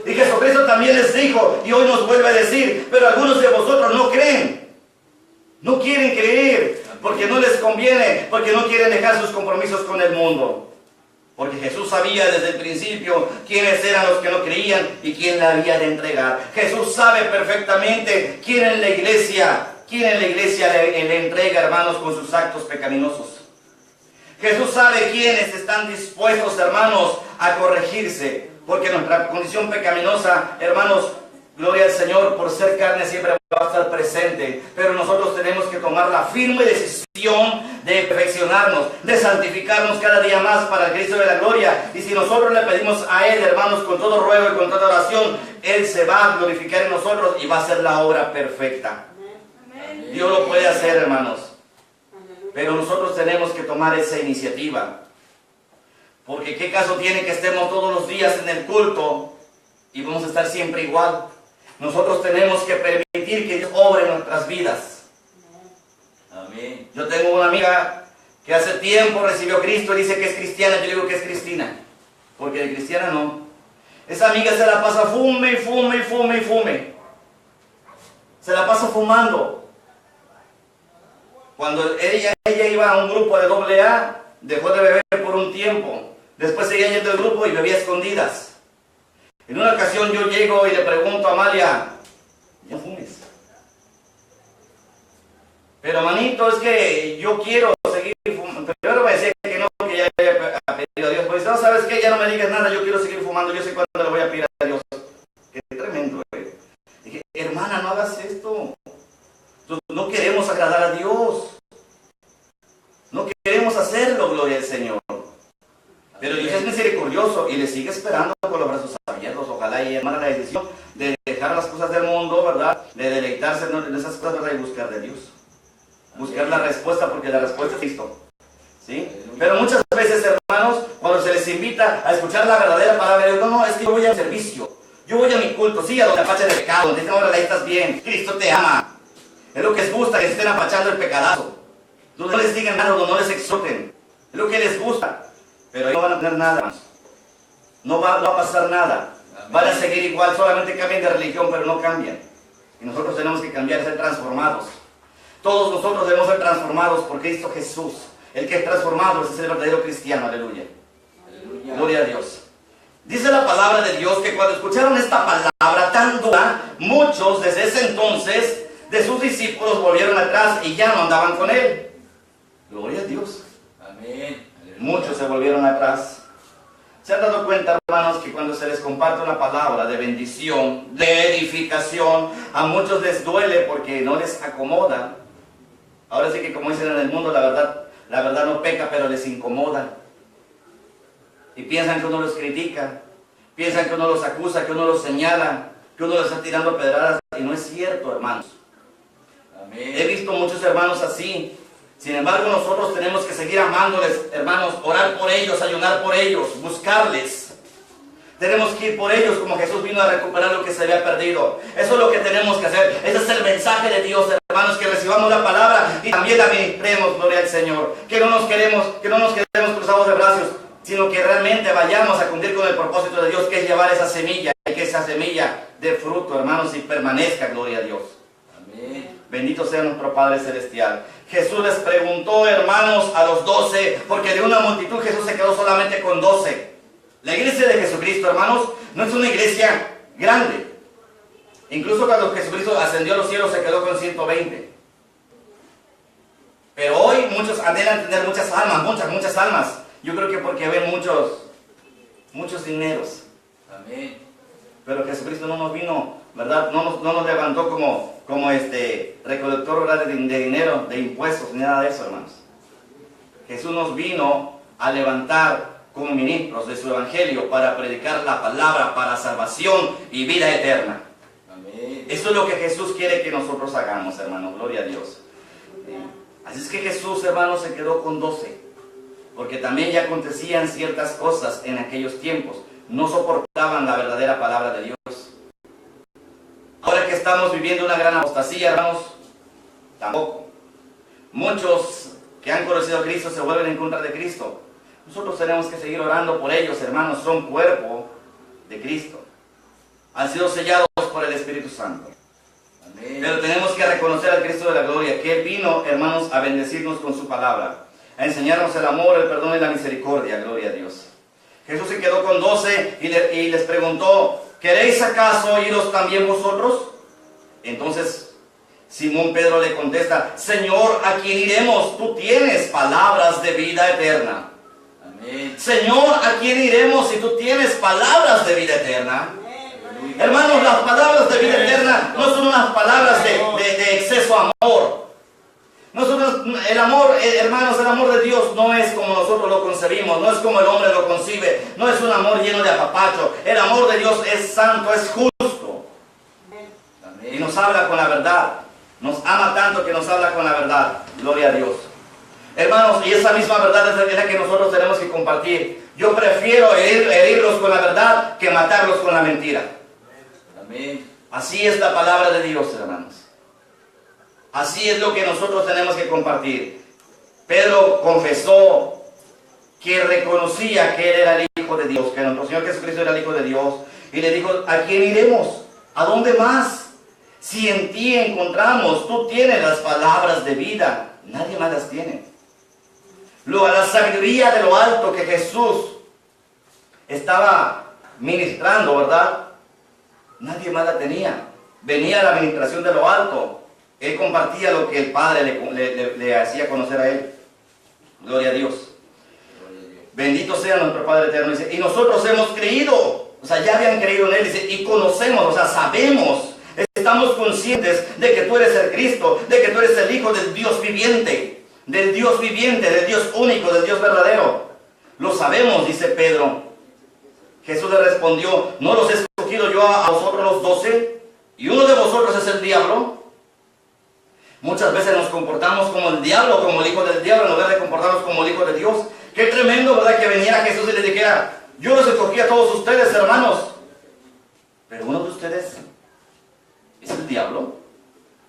Y Jesucristo también les dijo, y hoy nos vuelve a decir, pero algunos de vosotros no creen. No quieren creer, porque no les conviene, porque no quieren dejar sus compromisos con el mundo. Porque Jesús sabía desde el principio quiénes eran los que no creían y quién le había de entregar. Jesús sabe perfectamente quién en la iglesia le entrega, hermanos, con sus actos pecaminosos. Jesús sabe quiénes están dispuestos, hermanos, a corregirse. Porque nuestra condición pecaminosa, hermanos, gloria al Señor, por ser carne siempre va a estar presente. Pero nosotros tenemos que tomar la firme decisión de perfeccionarnos, de santificarnos cada día más para el Cristo de la gloria. Y si nosotros le pedimos a Él, hermanos, con todo ruego y con toda oración, Él se va a glorificar en nosotros y va a hacer la obra perfecta. Amén. Dios lo puede hacer, hermanos. Pero nosotros tenemos que tomar esa iniciativa. Porque qué caso tiene que estemos todos los días en el culto y vamos a estar siempre igual. Nosotros tenemos que permitir que Dios obre en nuestras vidas. Amén. Yo tengo una amiga que hace tiempo recibió a Cristo y dice que es cristiana. Yo digo que es Cristina, porque de cristiana no. Esa amiga se la pasa fume y fume y fume y fume. Se la pasa fumando. Cuando ella iba a un grupo de AA, dejó de beber por un tiempo. Después seguía yendo al grupo y bebía escondidas. En una ocasión yo llego y le pregunto a Amalia, ¿ya fumes? Pero manito, es que yo quiero seguir fumando. Primero me decía que no, que ya había pedido a Dios. Pues no, ¿sabes qué? Ya no me digas nada, yo quiero seguir fumando, yo sé cuándo le voy a pedir a Dios. Qué tremendo, Dije, hermana, no hagas esto. No queremos agradar a Dios. No queremos hacerlo, gloria al Señor. Pero Dios es misericordioso y le sigue esperando con los brazos abiertos. Ojalá ella tomara la decisión de dejar las cosas del mundo, ¿verdad? De deleitarse en esas cosas, ¿verdad? Y buscar de Dios. Buscar la respuesta, porque la respuesta es Cristo. ¿Sí? Pero muchas veces, hermanos, cuando se les invita a escuchar la verdadera palabra de Dios, no, es que yo voy a servicio. Yo voy a mi culto, sí, a donde apachen el pecado, donde dicen, ahora ahí estás bien, Cristo te ama. Es lo que les gusta, que estén apachando el pecadazo. No les digan nada, no les exhorten. Es lo que les gusta. Pero ahí no van a tener nada, hermanos. No va a pasar nada. Van a seguir igual, solamente cambian de religión, pero no cambian. Y nosotros tenemos que cambiar, ser transformados. Todos nosotros debemos ser transformados por Cristo Jesús. El que es transformado, ese es el verdadero cristiano, aleluya. Aleluya. Gloria a Dios. Dice la palabra de Dios que cuando escucharon esta palabra tan dura, muchos desde ese entonces de sus discípulos volvieron atrás y ya no andaban con él. Gloria a Dios. Amén. Muchos se volvieron atrás. ¿Se han dado cuenta, hermanos, que cuando se les comparte una palabra de bendición, de edificación, a muchos les duele porque no les acomoda? Ahora sí que, como dicen en el mundo, la verdad no peca, pero les incomoda. Y piensan que uno los critica, piensan que uno los acusa, que uno los señala, que uno les está tirando pedradas. Y no es cierto, hermanos. Amén. He visto muchos hermanos así. Sin embargo, nosotros tenemos que seguir amándoles, hermanos, orar por ellos, ayunar por ellos, buscarles. Tenemos que ir por ellos como Jesús vino a recuperar lo que se había perdido. Eso es lo que tenemos que hacer. Ese es el mensaje de Dios, hermanos, que recibamos la palabra y también la ministremos, gloria al Señor. Que no nos quedemos cruzados de brazos, sino que realmente vayamos a cumplir con el propósito de Dios, que es llevar esa semilla, y que esa semilla dé fruto, hermanos, y permanezca, gloria a Dios. Amén. Bendito sea nuestro Padre Celestial. Jesús les preguntó, hermanos, a los 12, porque de una multitud Jesús se quedó solamente con 12. La iglesia de Jesucristo, hermanos, no es una iglesia grande. Incluso cuando Jesucristo ascendió a los cielos se quedó con 120. Pero hoy muchos anhelan tener muchas almas, muchas almas. Yo creo que porque ven muchos dineros. Amén. Pero Jesucristo no nos vino, ¿verdad? No nos levantó como recolector, ¿verdad? de dinero, de impuestos, ni nada de eso, hermanos. Jesús nos vino a levantar como ministros de su evangelio para predicar la palabra para salvación y vida eterna. Amén. Eso es lo que Jesús quiere que nosotros hagamos, hermanos. Gloria a Dios. Así es que Jesús, hermanos, se quedó con 12. Porque también ya acontecían ciertas cosas en aquellos tiempos. No soportaban la verdadera palabra de Dios. Ahora que estamos viviendo una gran apostasía, hermanos, tampoco. Muchos que han conocido a Cristo se vuelven en contra de Cristo. Nosotros tenemos que seguir orando por ellos, hermanos. Son cuerpo de Cristo. Han sido sellados por el Espíritu Santo. Amén. Pero tenemos que reconocer al Cristo de la gloria, que Él vino, hermanos, a bendecirnos con su palabra, a enseñarnos el amor, el perdón y la misericordia. Gloria a Dios. Jesús se quedó con 12 y les preguntó, ¿queréis acaso iros también vosotros? Entonces Simón Pedro le contesta, Señor, ¿a quién iremos? Tú tienes palabras de vida eterna. Amén. Señor, ¿a quién iremos si tú tienes palabras de vida eterna? Hermanos, las palabras de vida eterna no son unas palabras de exceso amor. El amor, hermanos, el amor de Dios no es como nosotros lo concebimos, no es como el hombre lo concibe, no es un amor lleno de apapacho. El amor de Dios es santo, es justo. Amén. Y nos habla con la verdad. Nos ama tanto que nos habla con la verdad. Gloria a Dios. Hermanos, y esa misma verdad es la que nosotros tenemos que compartir. Yo prefiero herirlos con la verdad que matarlos con la mentira. Amén. Así es la palabra de Dios, hermanos. Así es lo que nosotros tenemos que compartir. Pedro confesó que reconocía que él era el Hijo de Dios, que nuestro Señor Jesucristo era el Hijo de Dios. Y le dijo, ¿a quién iremos? ¿A dónde más? Si en ti encontramos, tú tienes las palabras de vida, nadie más las tiene. La sabiduría de lo alto que Jesús estaba ministrando, ¿verdad? Nadie más la tenía. Venía la administración de lo alto Él compartía lo que el Padre le hacía conocer a él. Gloria a Dios. Bendito sea nuestro Padre eterno. Dice, y nosotros hemos creído. O sea, ya habían creído en él. Dice, y conocemos, o sea, sabemos. Estamos conscientes de que tú eres el Cristo, de que tú eres el Hijo del Dios viviente. Del Dios viviente, del Dios único, del Dios verdadero. Lo sabemos, dice Pedro. Jesús le respondió, ¿no los he escogido yo a vosotros los 12? ¿Y uno de vosotros es el diablo? Muchas veces nos comportamos como el diablo, como el hijo del diablo, en lugar de comportarnos como el Hijo de Dios. Qué tremendo, ¿verdad? Que viniera Jesús y le dijera, yo los escogí a todos ustedes, hermanos. Pero uno de ustedes es el diablo.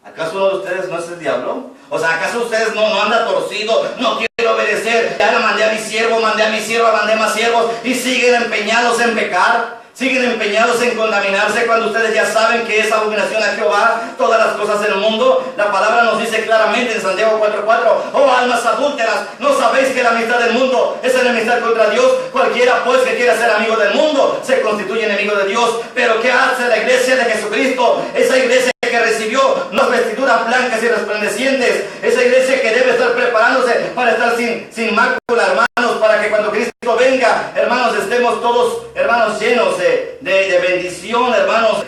¿Acaso uno de ustedes no es el diablo? O sea, ¿acaso ustedes no anda torcido? No quiero obedecer. Ya le mandé a mi siervo, mandé a mi sierva, mandé más siervos y siguen empeñados en pecar. Siguen empeñados en contaminarse cuando ustedes ya saben que es abominación a Jehová todas las cosas del mundo. La palabra nos dice claramente en Santiago 4:4, oh almas adúlteras, ¿no sabéis que la amistad del mundo es enemistad contra Dios? Cualquiera pues que quiera ser amigo del mundo se constituye enemigo de Dios. Pero ¿qué hace la iglesia de Jesucristo? Esa iglesia que recibió unas vestiduras blancas y resplandecientes, esa iglesia que debe estar preparándose para estar sin mácula, hermanos, para que cuando Cristo venga, hermanos, estemos todos, hermanos, llenos de bendición, hermanos,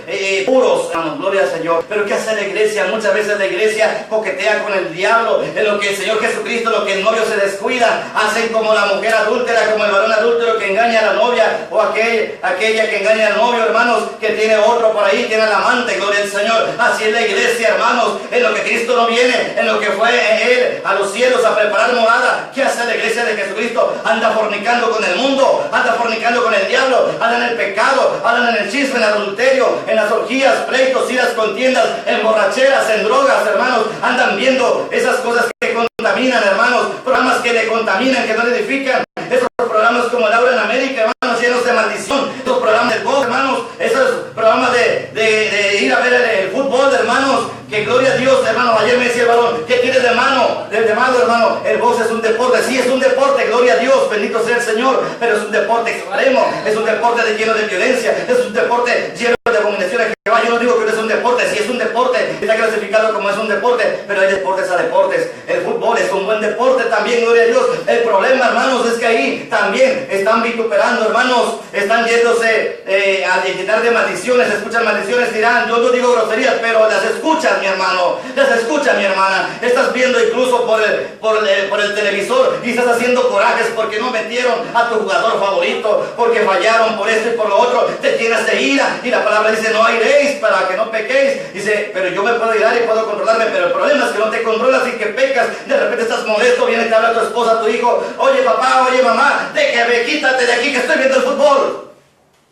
puros, hermanos, gloria al Señor. Pero ¿qué hace la iglesia? Muchas veces la iglesia coquetea con el diablo, en lo que el Señor Jesucristo, lo que el novio se descuida, hacen como la mujer adúltera, como el varón adúltero que engaña a la novia, o aquella que engaña al novio, hermanos, que tiene otro por ahí, tiene al amante, gloria al Señor. Así es la iglesia, hermanos, en lo que Cristo no viene, en lo que fue Él a los cielos a preparar morada. ¿Qué hace la iglesia de Jesucristo? Anda fornicando con el mundo, anda fornicando con el diablo, anda en el pecado, andan en el chisme, en el adulterio, en las orgías, pleitos, iras, contiendas, en borracheras, en drogas, hermanos. Andan viendo esas cosas que contaminan, hermanos, programas que le contaminan, que no le edifican. Esos programas como Laura en América, hermanos, llenos de maldición. Esos programas del box, hermanos, esos programas de ir a ver el fútbol, hermanos, que gloria a Dios, hermano. Ayer me decía el varón, ¿qué tienes de malo, hermano? El box es un deporte, sí, es un deporte, gloria a Dios, bendito sea el Señor, pero es un deporte extremo, es un deporte lleno de violencia, es un deporte lleno de abominación a Jehová. Yo no digo que no es un deporte, sí es un deporte, está clasificado como es un deporte, pero hay deportes a deportes. El fútbol es un buen deporte también, gloria a Dios. El problema, hermanos, es que ahí también están vituperando, hermanos, están yéndose a llenar de maldiciones, escuchan maldiciones, dirán, yo no digo groserías, pero las escuchan, mi hermano, las escucha, mi hermana. Estás viendo incluso por el televisor y estás haciendo corajes porque no metieron a tu jugador favorito, porque fallaron por esto y por lo otro, te llenas de ira, y la palabra dice, no iréis para que no pequéis. Dice, pero yo me puedo irar y puedo controlarme, pero el problema es que no te controlas y que pecas. De repente estás molesto, viene y te habla tu esposa, tu hijo, oye papá, oye mamá, déjame, quítate de aquí que estoy viendo el fútbol.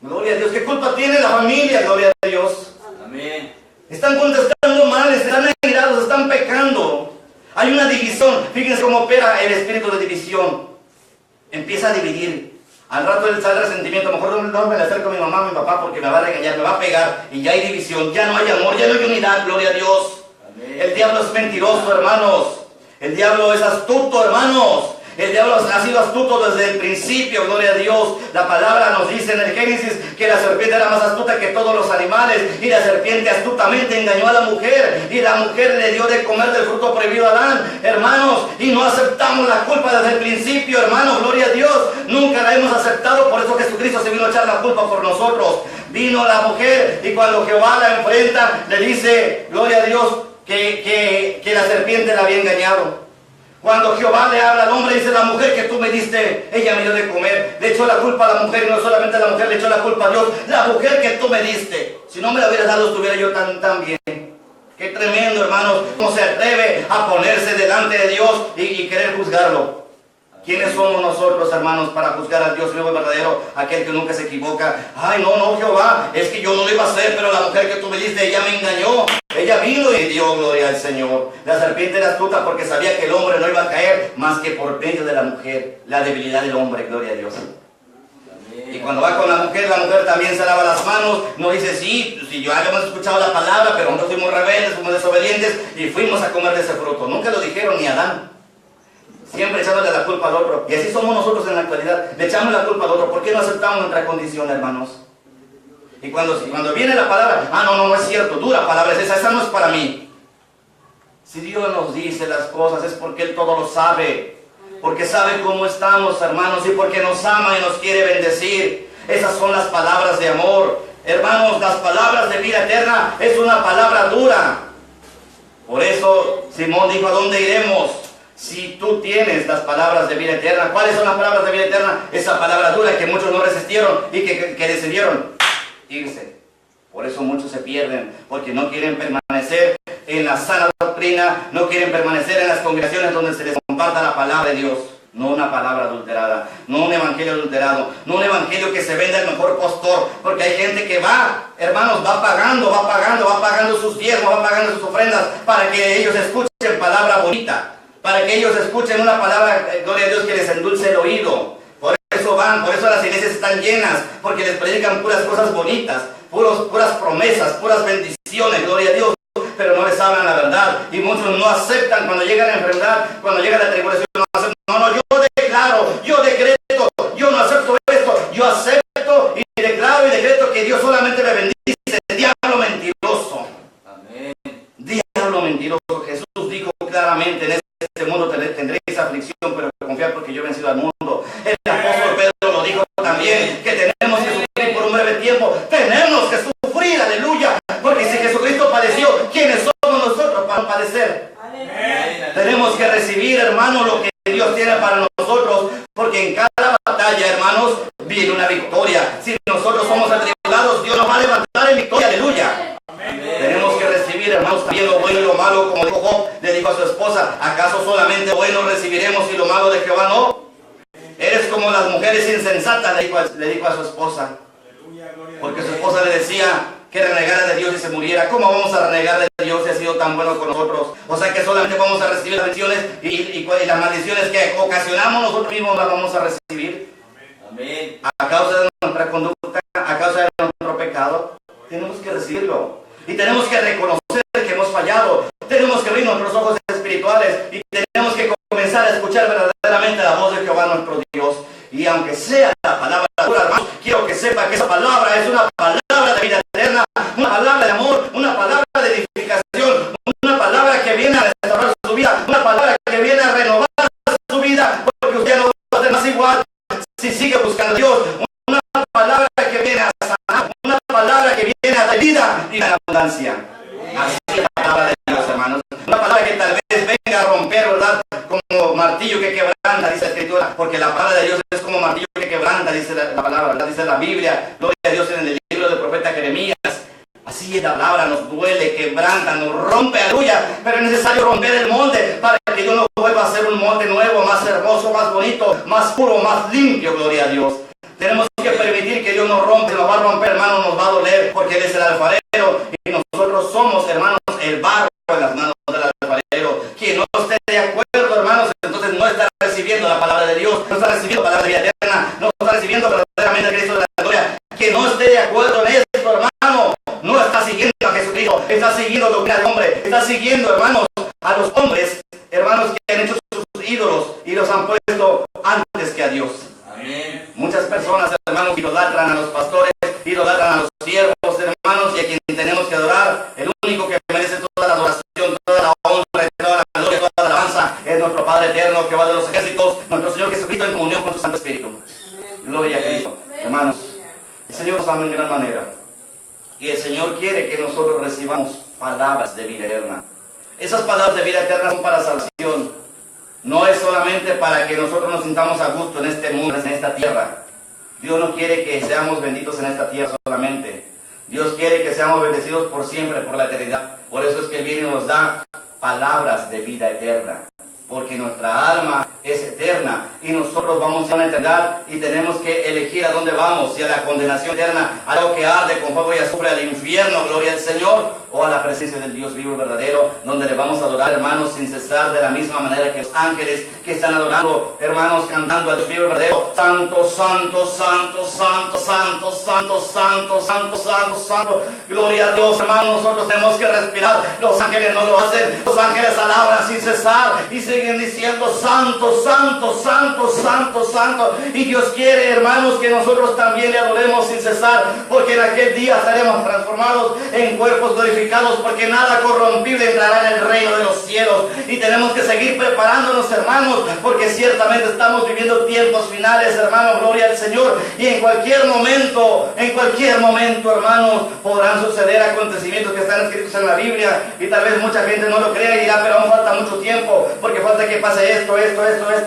Gloria a Dios, ¿qué culpa tiene la familia? Gloria a Dios. Amén. Están contestando mal, están airados, están pecando. Hay una división. Fíjense cómo opera el espíritu de división. Empieza a dividir. Al rato él sale resentimiento. A lo mejor no me le acerco a mi mamá, a mi papá, porque me va a regañar, me va a pegar. Y ya hay división, ya no hay amor, ya no hay unidad. Gloria a Dios. Amén. El diablo es mentiroso, hermanos. El diablo es astuto, hermanos. El diablo ha sido astuto desde el principio, gloria a Dios. La palabra nos dice en el Génesis que la serpiente era más astuta que todos los animales, y la serpiente astutamente engañó a la mujer, y la mujer le dio de comer del fruto prohibido a Adán, hermanos, y no aceptamos la culpa desde el principio, hermanos, gloria a Dios. Nunca la hemos aceptado, por eso Jesucristo se vino a echar la culpa por nosotros. Vino la mujer, y cuando Jehová la enfrenta, le dice, gloria a Dios, que la serpiente la había engañado. Cuando Jehová le habla al hombre, dice, la mujer que tú me diste, ella me dio de comer. Le echó la culpa a la mujer, y no solamente a la mujer, le echó la culpa a Dios. La mujer que tú me diste, si no me la hubieras dado, estuviera yo tan bien. Qué tremendo, hermanos, cómo se atreve a ponerse delante de Dios y querer juzgarlo. ¿Quiénes somos nosotros, hermanos, para juzgar al Dios vivo y verdadero, aquel que nunca se equivoca? Ay, no, Jehová, es que yo no lo iba a hacer, pero la mujer que tú me diste, ella me engañó. Ella vino y dio gloria al Señor. La serpiente era astuta porque sabía que el hombre no iba a caer más que por medio de la mujer. La debilidad del hombre, gloria a Dios. Y cuando va con la mujer también se lava las manos. No dice, sí, yo habíamos escuchado la palabra, pero nosotros fuimos rebeldes, fuimos desobedientes y fuimos a comer de ese fruto. Nunca lo dijeron ni Adán. Siempre echándole la culpa al otro. Y así somos nosotros en la actualidad. Le echamos la culpa al otro. ¿Por qué no aceptamos nuestra condición, hermanos? Y cuando viene la palabra, no es cierto, dura palabra es esa no es para mí. Si Dios nos dice las cosas es porque Él todo lo sabe. Porque sabe cómo estamos, hermanos, y porque nos ama y nos quiere bendecir. Esas son las palabras de amor. Hermanos, las palabras de vida eterna es una palabra dura. Por eso Simón dijo, ¿a dónde iremos? Si tú tienes las palabras de vida eterna. ¿Cuáles son las palabras de vida eterna? Esa palabra dura que muchos no resistieron y que decidieron irse. Por eso muchos se pierden, porque no quieren permanecer en la sana doctrina, no quieren permanecer en las congregaciones donde se les comparta la palabra de Dios. No una palabra adulterada, no un evangelio adulterado, no un evangelio que se venda el mejor postor, porque hay gente que va, hermanos, va pagando sus diezmos, va pagando sus ofrendas para que ellos escuchen palabra bonita, para que ellos escuchen una palabra, gloria a Dios, que les endulce el oído. Por eso van, por eso las iglesias están llenas, porque les predican puras cosas bonitas, puras promesas, puras bendiciones, gloria a Dios, pero no les hablan la verdad. Y muchos no aceptan cuando llega la enfermedad, cuando llega la tribulación, no aceptan. No, yo declaro, yo decreto, yo no acepto esto, yo acepto y declaro y decreto que Dios solamente me bendice. Diablo mentiroso. Amén. Diablo mentiroso. Jesús dijo claramente, en este mundo tendréis aflicción, pero confiad porque yo he vencido al mundo. El apóstol Pedro lo dijo también, que tenemos que sufrir por un breve tiempo. Tenemos que sufrir, aleluya. Porque si Jesucristo padeció, ¿quiénes somos nosotros para no padecer? Amén. Tenemos que recibir, hermano, lo que Dios tiene para nosotros, porque en cada batalla, hermanos, viene una victoria. Si nosotros somos atribulados, Dios nos va a levantar en victoria, aleluya. Amén. Tenemos que recibir, hermanos, también lo bueno y lo malo, como dijo Job, le dijo a su esposa, ¿acaso solamente bueno recibiremos y lo malo de Jehová no? Eres como las mujeres insensatas, le dijo a su esposa, porque su esposa le decía que renegara de Dios y se muriera. ¿Cómo vamos a renegar de Dios si ha sido tan bueno con nosotros? O sea que solamente vamos a recibir las bendiciones y las maldiciones que ocasionamos nosotros mismos las vamos a recibir. Amén. A causa de nuestra conducta, a causa de nuestro pecado, tenemos que recibirlo. Y tenemos que reconocer que hemos fallado. Tenemos que abrir nuestros ojos espirituales y tenemos que comenzar a escuchar verdaderamente la voz de Jehová nuestro Dios. Y aunque sea la palabra dura, hermanos, quiero que sepa que esa palabra es una palabra de vida eterna, una palabra de amor, una palabra de edificación, una palabra que viene a restaurar su vida, una palabra que viene a renovar su vida, porque usted no va a ser más igual si sigue buscando a Dios. Una palabra que viene a sanar, una palabra que viene a dar vida y a abundancia. Así es la palabra de Dios, hermanos. Una palabra que tal vez venga a romper, ¿verdad? Como martillo que quebranta, dice la Escritura, porque la palabra de Dios es como martillo que quebranta, dice la palabra, ¿verdad? Dice la Biblia, gloria a Dios, en el libro del profeta Jeremías. Así es la palabra, nos duele, quebranta, nos rompe, aleluya, pero es necesario romper el molde para que Dios nos vuelva a hacer un molde nuevo, más hermoso, más bonito, más puro, más limpio, gloria a Dios. Tenemos que permitir que Dios nos rompe, nos va a romper, hermano, nos va a doler, porque Él es el alfarero y nosotros somos, hermanos, el barro en las manos del alfarero. Quien no esté de acuerdo, hermanos, entonces no está recibiendo la palabra de Dios, no está recibiendo la palabra de vida eterna, no está recibiendo verdaderamente a Cristo de la gloria. Quien no esté de acuerdo en esto, hermano, no está siguiendo a Jesucristo, está siguiendo la doctrina del hombre, está siguiendo, hermanos, a los hombres, hermanos, que han hecho sus ídolos y los han puesto antes que a Dios. Amén. Muchas personas, hermanos, idolatran a los pastores, idolatran a los siervos, hermanos, y a quien tenemos que adorar, el único que merece toda la adoración, toda la honra, toda la gloria, toda la alabanza, es nuestro Padre eterno, que va de los ejércitos, nuestro Señor Jesucristo, en comunión con su Santo Espíritu. Gloria a Cristo. Hermanos, el Señor nos ama en gran manera, y el Señor quiere que nosotros recibamos palabras de vida eterna. Esas palabras de vida eterna son para salvación. No es solamente para que nosotros nos sintamos a gusto en este mundo, en esta tierra. Dios no quiere que seamos benditos en esta tierra solamente. Dios quiere que seamos bendecidos por siempre, por la eternidad. Por eso es que Él viene y nos da palabras de vida eterna. Porque nuestra alma es eterna y nosotros vamos a una eternidad y tenemos que elegir a dónde vamos, si a la condenación eterna, a lo que arde con fuego y azufre, al infierno, gloria al Señor, o a la presencia del Dios vivo y verdadero, donde le vamos a adorar, hermanos, sin cesar, de la misma manera que los ángeles que están adorando, hermanos, cantando al Dios vivo y verdadero: Santo, santo, santo, santo, santo, santo, santo, santo, santo, santo. Gloria a Dios, hermanos, nosotros tenemos que respirar. Los ángeles no lo hacen, los ángeles alaban sin cesar y siguen diciendo: Santo, santo, santo, santo, santo. Y Dios quiere, hermanos, que nosotros también le adoremos sin cesar, porque en aquel día estaremos transformados en cuerpos glorificados purificados, porque nada corrompible entrará en el reino de los cielos. Y tenemos que seguir preparándonos, hermanos, porque ciertamente estamos viviendo tiempos finales, hermanos, gloria al Señor. Y en cualquier momento, hermanos, podrán suceder acontecimientos que están escritos en la Biblia. Y tal vez mucha gente no lo crea y dirá, pero aún falta mucho tiempo, porque falta que pase esto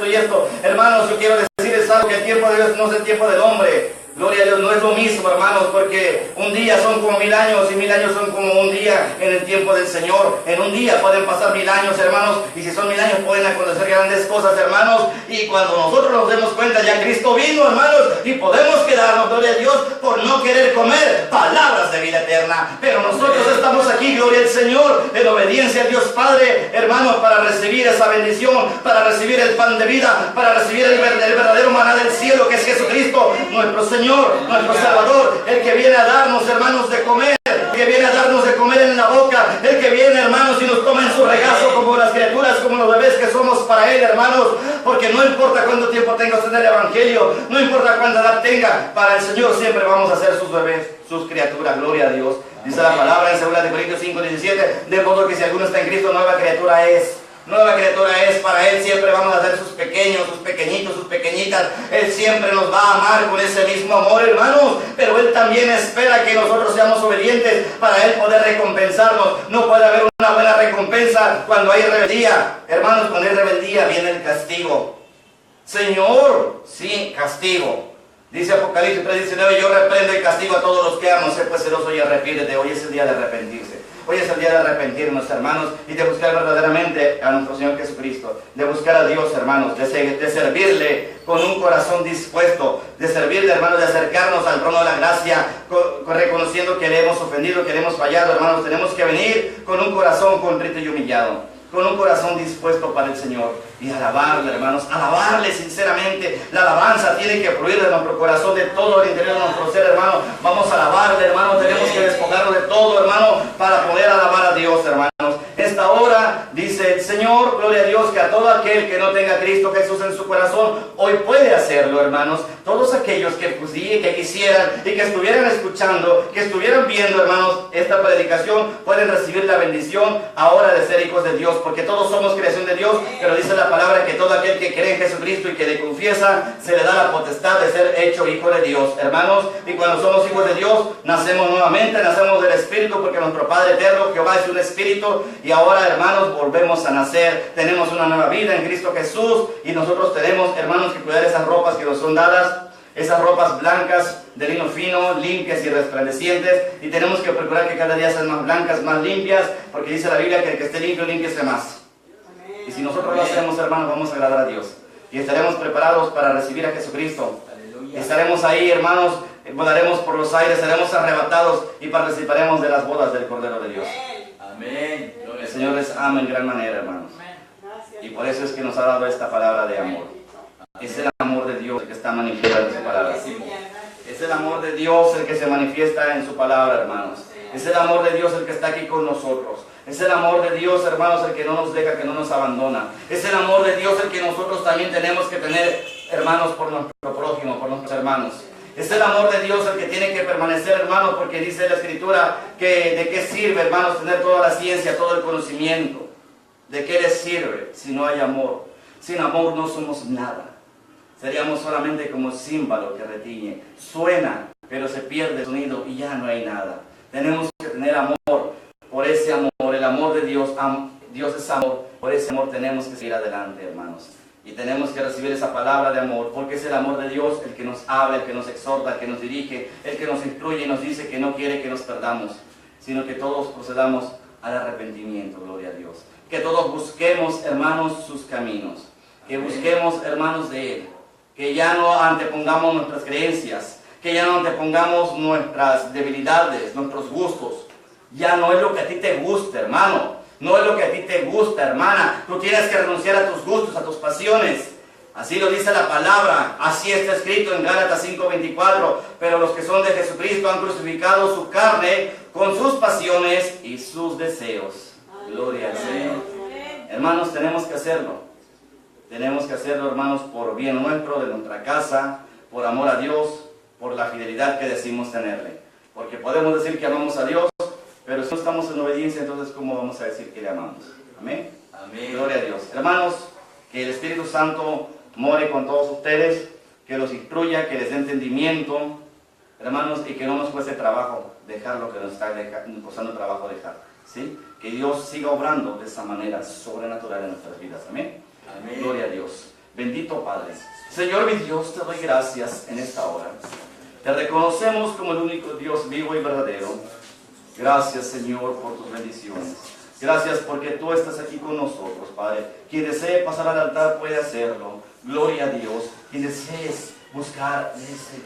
y esto. Hermanos, yo quiero decirles algo, que el tiempo de Dios no es el tiempo del hombre. Gloria a Dios, no es lo mismo, hermanos, porque un día son como 1000 años y 1000 años son como un día en el tiempo del Señor. En un día pueden pasar 1000 años, hermanos, y si son 1000 años pueden acontecer grandes cosas, hermanos. Y cuando nosotros nos demos cuenta, ya Cristo vino, hermanos, y podemos quedarnos, gloria a Dios, por no querer comer palabras de vida eterna. Pero nosotros estamos aquí, gloria al Señor, en obediencia a Dios Padre, hermanos, para recibir esa bendición, para recibir el pan de vida, para recibir el verdadero maná del cielo, que es Jesucristo, nuestro Señor, nuestro Salvador, el que viene a darnos, hermanos, de comer, el que viene a darnos de comer en la boca, el que viene, hermanos, y nos toma en su regazo como las criaturas, como los bebés que somos para Él, hermanos, porque no importa cuánto tiempo tenga usted en el Evangelio, no importa cuánta edad tenga, para el Señor siempre vamos a ser sus bebés, sus criaturas, gloria a Dios. Dice la palabra en 2 Corintios 5:17, de modo que si alguno está en Cristo, nueva criatura es para Él. Siempre vamos a ser sus pequeños, sus pequeñitos, sus pequeñitas. Él siempre nos va a amar con ese mismo amor, hermanos, pero Él también espera que nosotros seamos obedientes para Él poder recompensarnos. No puede haber una buena recompensa cuando hay rebeldía, hermanos. Cuando hay rebeldía viene el castigo. Señor, sí, castigo. Dice Apocalipsis 3:19, yo reprendo y castigo a todos los que amo. Sé pues celoso y arrepiéntete. Hoy es el día de arrepentirse. Hoy es el día de arrepentirnos, hermanos, y de buscar verdaderamente a nuestro Señor Jesucristo, de buscar a Dios, hermanos, de servirle con un corazón dispuesto, de servirle, hermanos, de acercarnos al trono de la gracia, reconociendo que le hemos ofendido, que le hemos fallado, hermanos. Tenemos que venir con un corazón contrito y humillado, con un corazón dispuesto para el Señor, y alabarle, hermanos, alabarle sinceramente. La alabanza tiene que fluir de nuestro corazón, de todo el interior de nuestro ser, hermano. Vamos a alabarle, hermano. Tenemos que despojarnos de todo, hermano, para poder alabar a Dios, hermanos. Esta hora dice el Señor, gloria a Dios, que a todo aquel que no tenga a Cristo Jesús en su corazón, hoy puede hacerlo, hermanos. Todos aquellos que quisieran y que estuvieran escuchando, que estuvieran viendo, hermanos, esta predicación, pueden recibir la bendición ahora de ser hijos de Dios, porque todos somos creación de Dios, pero dice la palabra que todo aquel que cree en Jesucristo y que le confiesa, se le da la potestad de ser hecho hijo de Dios, hermanos. Y cuando somos hijos de Dios, nacemos nuevamente, nacemos del Espíritu, porque nuestro Padre eterno, Jehová, es un Espíritu. Y ahora, hermanos, volvemos a nacer, tenemos una nueva vida en Cristo Jesús, y nosotros tenemos, hermanos, que cuidar esas ropas que nos son dadas, esas ropas blancas de lino fino, limpias y resplandecientes, y tenemos que procurar que cada día sean más blancas, más limpias, porque dice la Biblia que el que esté limpio, límpiese más. Y si nosotros lo hacemos, hermanos, vamos a agradar a Dios, y estaremos preparados para recibir a Jesucristo. Y estaremos ahí, hermanos, volaremos por los aires, seremos arrebatados y participaremos de las bodas del Cordero de Dios. Amén. El Señor les ama en gran manera, hermanos. Y por eso es que nos ha dado esta palabra de amor. Es el amor de Dios el que está manifestado en su palabra. Es el amor de Dios el que se manifiesta en su palabra, hermanos. Es el amor de Dios el que está aquí con nosotros. Es el amor de Dios, hermanos, el que no nos deja, que no nos abandona. Es el amor de Dios el que nosotros también tenemos que tener, hermanos, por nuestro prójimo, por nuestros hermanos. Es el amor de Dios el que tiene que permanecer, hermanos, porque dice la Escritura que de qué sirve, hermanos, tener toda la ciencia, todo el conocimiento. ¿De qué les sirve si no hay amor? Sin amor no somos nada. Seríamos solamente como címbalo que retiñe. Suena, pero se pierde el sonido y ya no hay nada. Tenemos que tener amor. Por ese amor, el amor de Dios, Dios es amor. Por ese amor tenemos que seguir adelante, hermanos. Y tenemos que recibir esa palabra de amor, porque es el amor de Dios el que nos habla, el que nos exhorta, el que nos dirige, el que nos instruye y nos dice que no quiere que nos perdamos, sino que todos procedamos al arrepentimiento, gloria a Dios. Que todos busquemos, hermanos, sus caminos. Que busquemos, hermanos, de Él. Que ya no antepongamos nuestras creencias, que ya no antepongamos nuestras debilidades, nuestros gustos. Ya no es lo que a ti te gusta, hermano. No es lo que a ti te gusta, hermana. Tú tienes que renunciar a tus gustos, a tus pasiones. Así lo dice la palabra. Así está escrito en Gálatas 5:24. Pero los que son de Jesucristo han crucificado su carne con sus pasiones y sus deseos. Gloria al Señor. Hermanos, tenemos que hacerlo. Tenemos que hacerlo, hermanos, por bien nuestro, de nuestra casa, por amor a Dios, por la fidelidad que decimos tenerle. Porque podemos decir que amamos a Dios, Pero si no estamos en obediencia, entonces ¿cómo vamos a decir que le amamos? Amén. Amén. Gloria a Dios. Hermanos, que el Espíritu Santo more con todos ustedes, que los instruya, que les dé entendimiento, hermanos, y que no nos cueste trabajo dejar lo que nos está costando trabajo dejar, ¿sí? Que Dios siga obrando de esa manera sobrenatural en nuestras vidas. Amén. Amén. Gloria a Dios. Bendito Padre. Señor mi Dios, te doy gracias en esta hora. Te reconocemos como el único Dios vivo y verdadero. Gracias, Señor, por tus bendiciones. Gracias porque tú estás aquí con nosotros, Padre. Quien desee pasar al altar puede hacerlo. Gloria a Dios. Quien desee buscar ese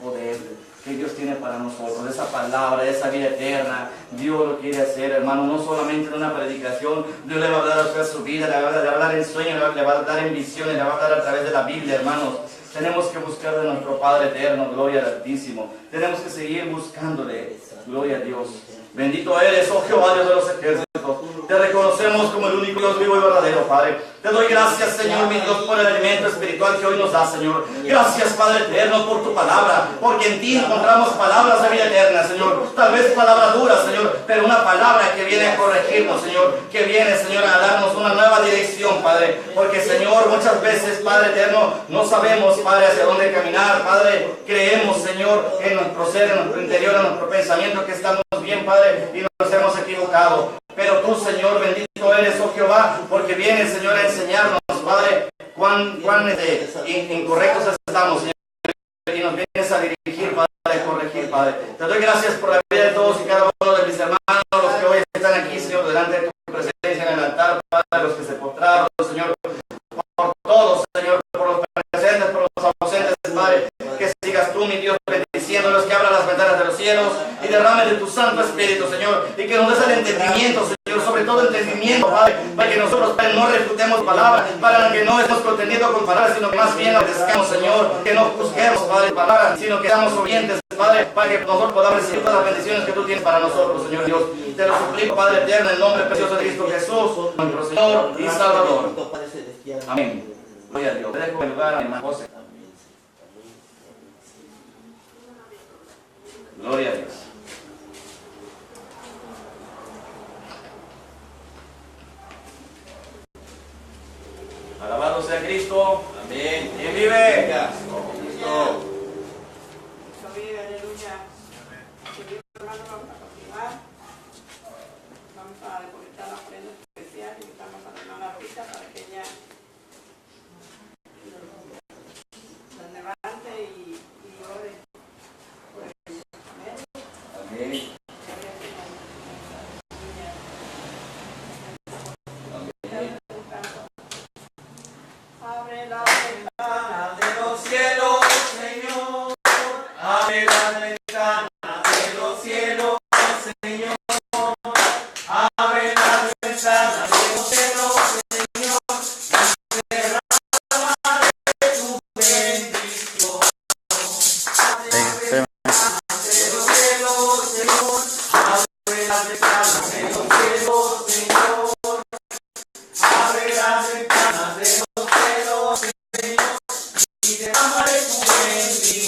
poder que Dios tiene para nosotros, esa palabra, esa vida eterna, Dios lo quiere hacer, hermano, no solamente en una predicación. Dios le va a hablar a usted su vida, le va a hablar en sueños, le va a dar en visiones, le va a hablar a través de la Biblia, hermanos. Tenemos que buscar de nuestro Padre eterno, gloria al Altísimo. Tenemos que seguir buscándole, gloria a Dios. Bendito eres, oh Jehová, Dios de los ejércitos. Te reconocemos como el único Dios vivo y verdadero, Padre. Te doy gracias, Señor, mi Dios, por el alimento espiritual que hoy nos da, Señor. Gracias, Padre eterno, por tu palabra, porque en ti encontramos palabras de vida eterna, Señor. Tal vez palabras duras, Señor, pero una palabra que viene a corregirnos, Señor, que viene, Señor, a darnos una nueva dirección, Padre. Porque, Señor, muchas veces, Padre eterno, no sabemos, Padre, hacia dónde caminar, Padre. Creemos, Señor, en nuestro ser, en nuestro interior, en nuestro pensamiento, que estamos bien, Padre, y nos hemos equivocado. Pero tú, Señor, bendito eres, oh Jehová, porque vienes, Señor, a enseñarnos, Padre, cuán incorrectos estamos, Señor, y nos vienes a dirigir, Padre, a corregir, Padre. Te doy gracias por la vida de todos y cada uno de mis hermanos, los que hoy están aquí, Señor, delante de tu presencia en el altar, Padre, los que se postraron, Señor, por todos, Señor, por los presentes, por los ausentes, Padre, que sigas tú, mi Dios, bendiciéndolos, que abra las ventanas de los cielos y derrame de tu Santo Espíritu, Señor, y que nos des el entendimiento, Señor, sobre todo entendimiento, Padre, para que nosotros, Padre, no refutemos palabras, para que no estemos contendiendo con palabras, sino que más bien obedezcamos, Señor, que no juzguemos, Padre, palabras, sino que seamos obedientes, Padre, para que nosotros podamos recibir todas las bendiciones que tú tienes para nosotros, Señor Dios. Te lo suplico, Padre eterno, en el nombre precioso de Cristo Jesús, nuestro Señor y Salvador. Amén. Gloria a Dios. Te dejo el lugar a mi hermano José. Gloria a Dios. Alabado sea Cristo. Amén. ¿Quién vive? Cristo. Vive, aleluya. Queridos hermanos, vamos a continuar. Vamos a depositar la ofrenda especial y estamos a la hermana Rita para que ella la levante y ore por el amén. Amén. Abre la ventana De los cielos, Señor. Abre las ventanas de los cielos, Señor. Abre las ventanas de los cielos, Señor. Y derrama de tu bendición. Abre las ventanas de los cielos, Señor. Abre las ventanas de los cielos, Señor. Abre las ventanas de los cielos, Señor. Y derrama de tu bendición.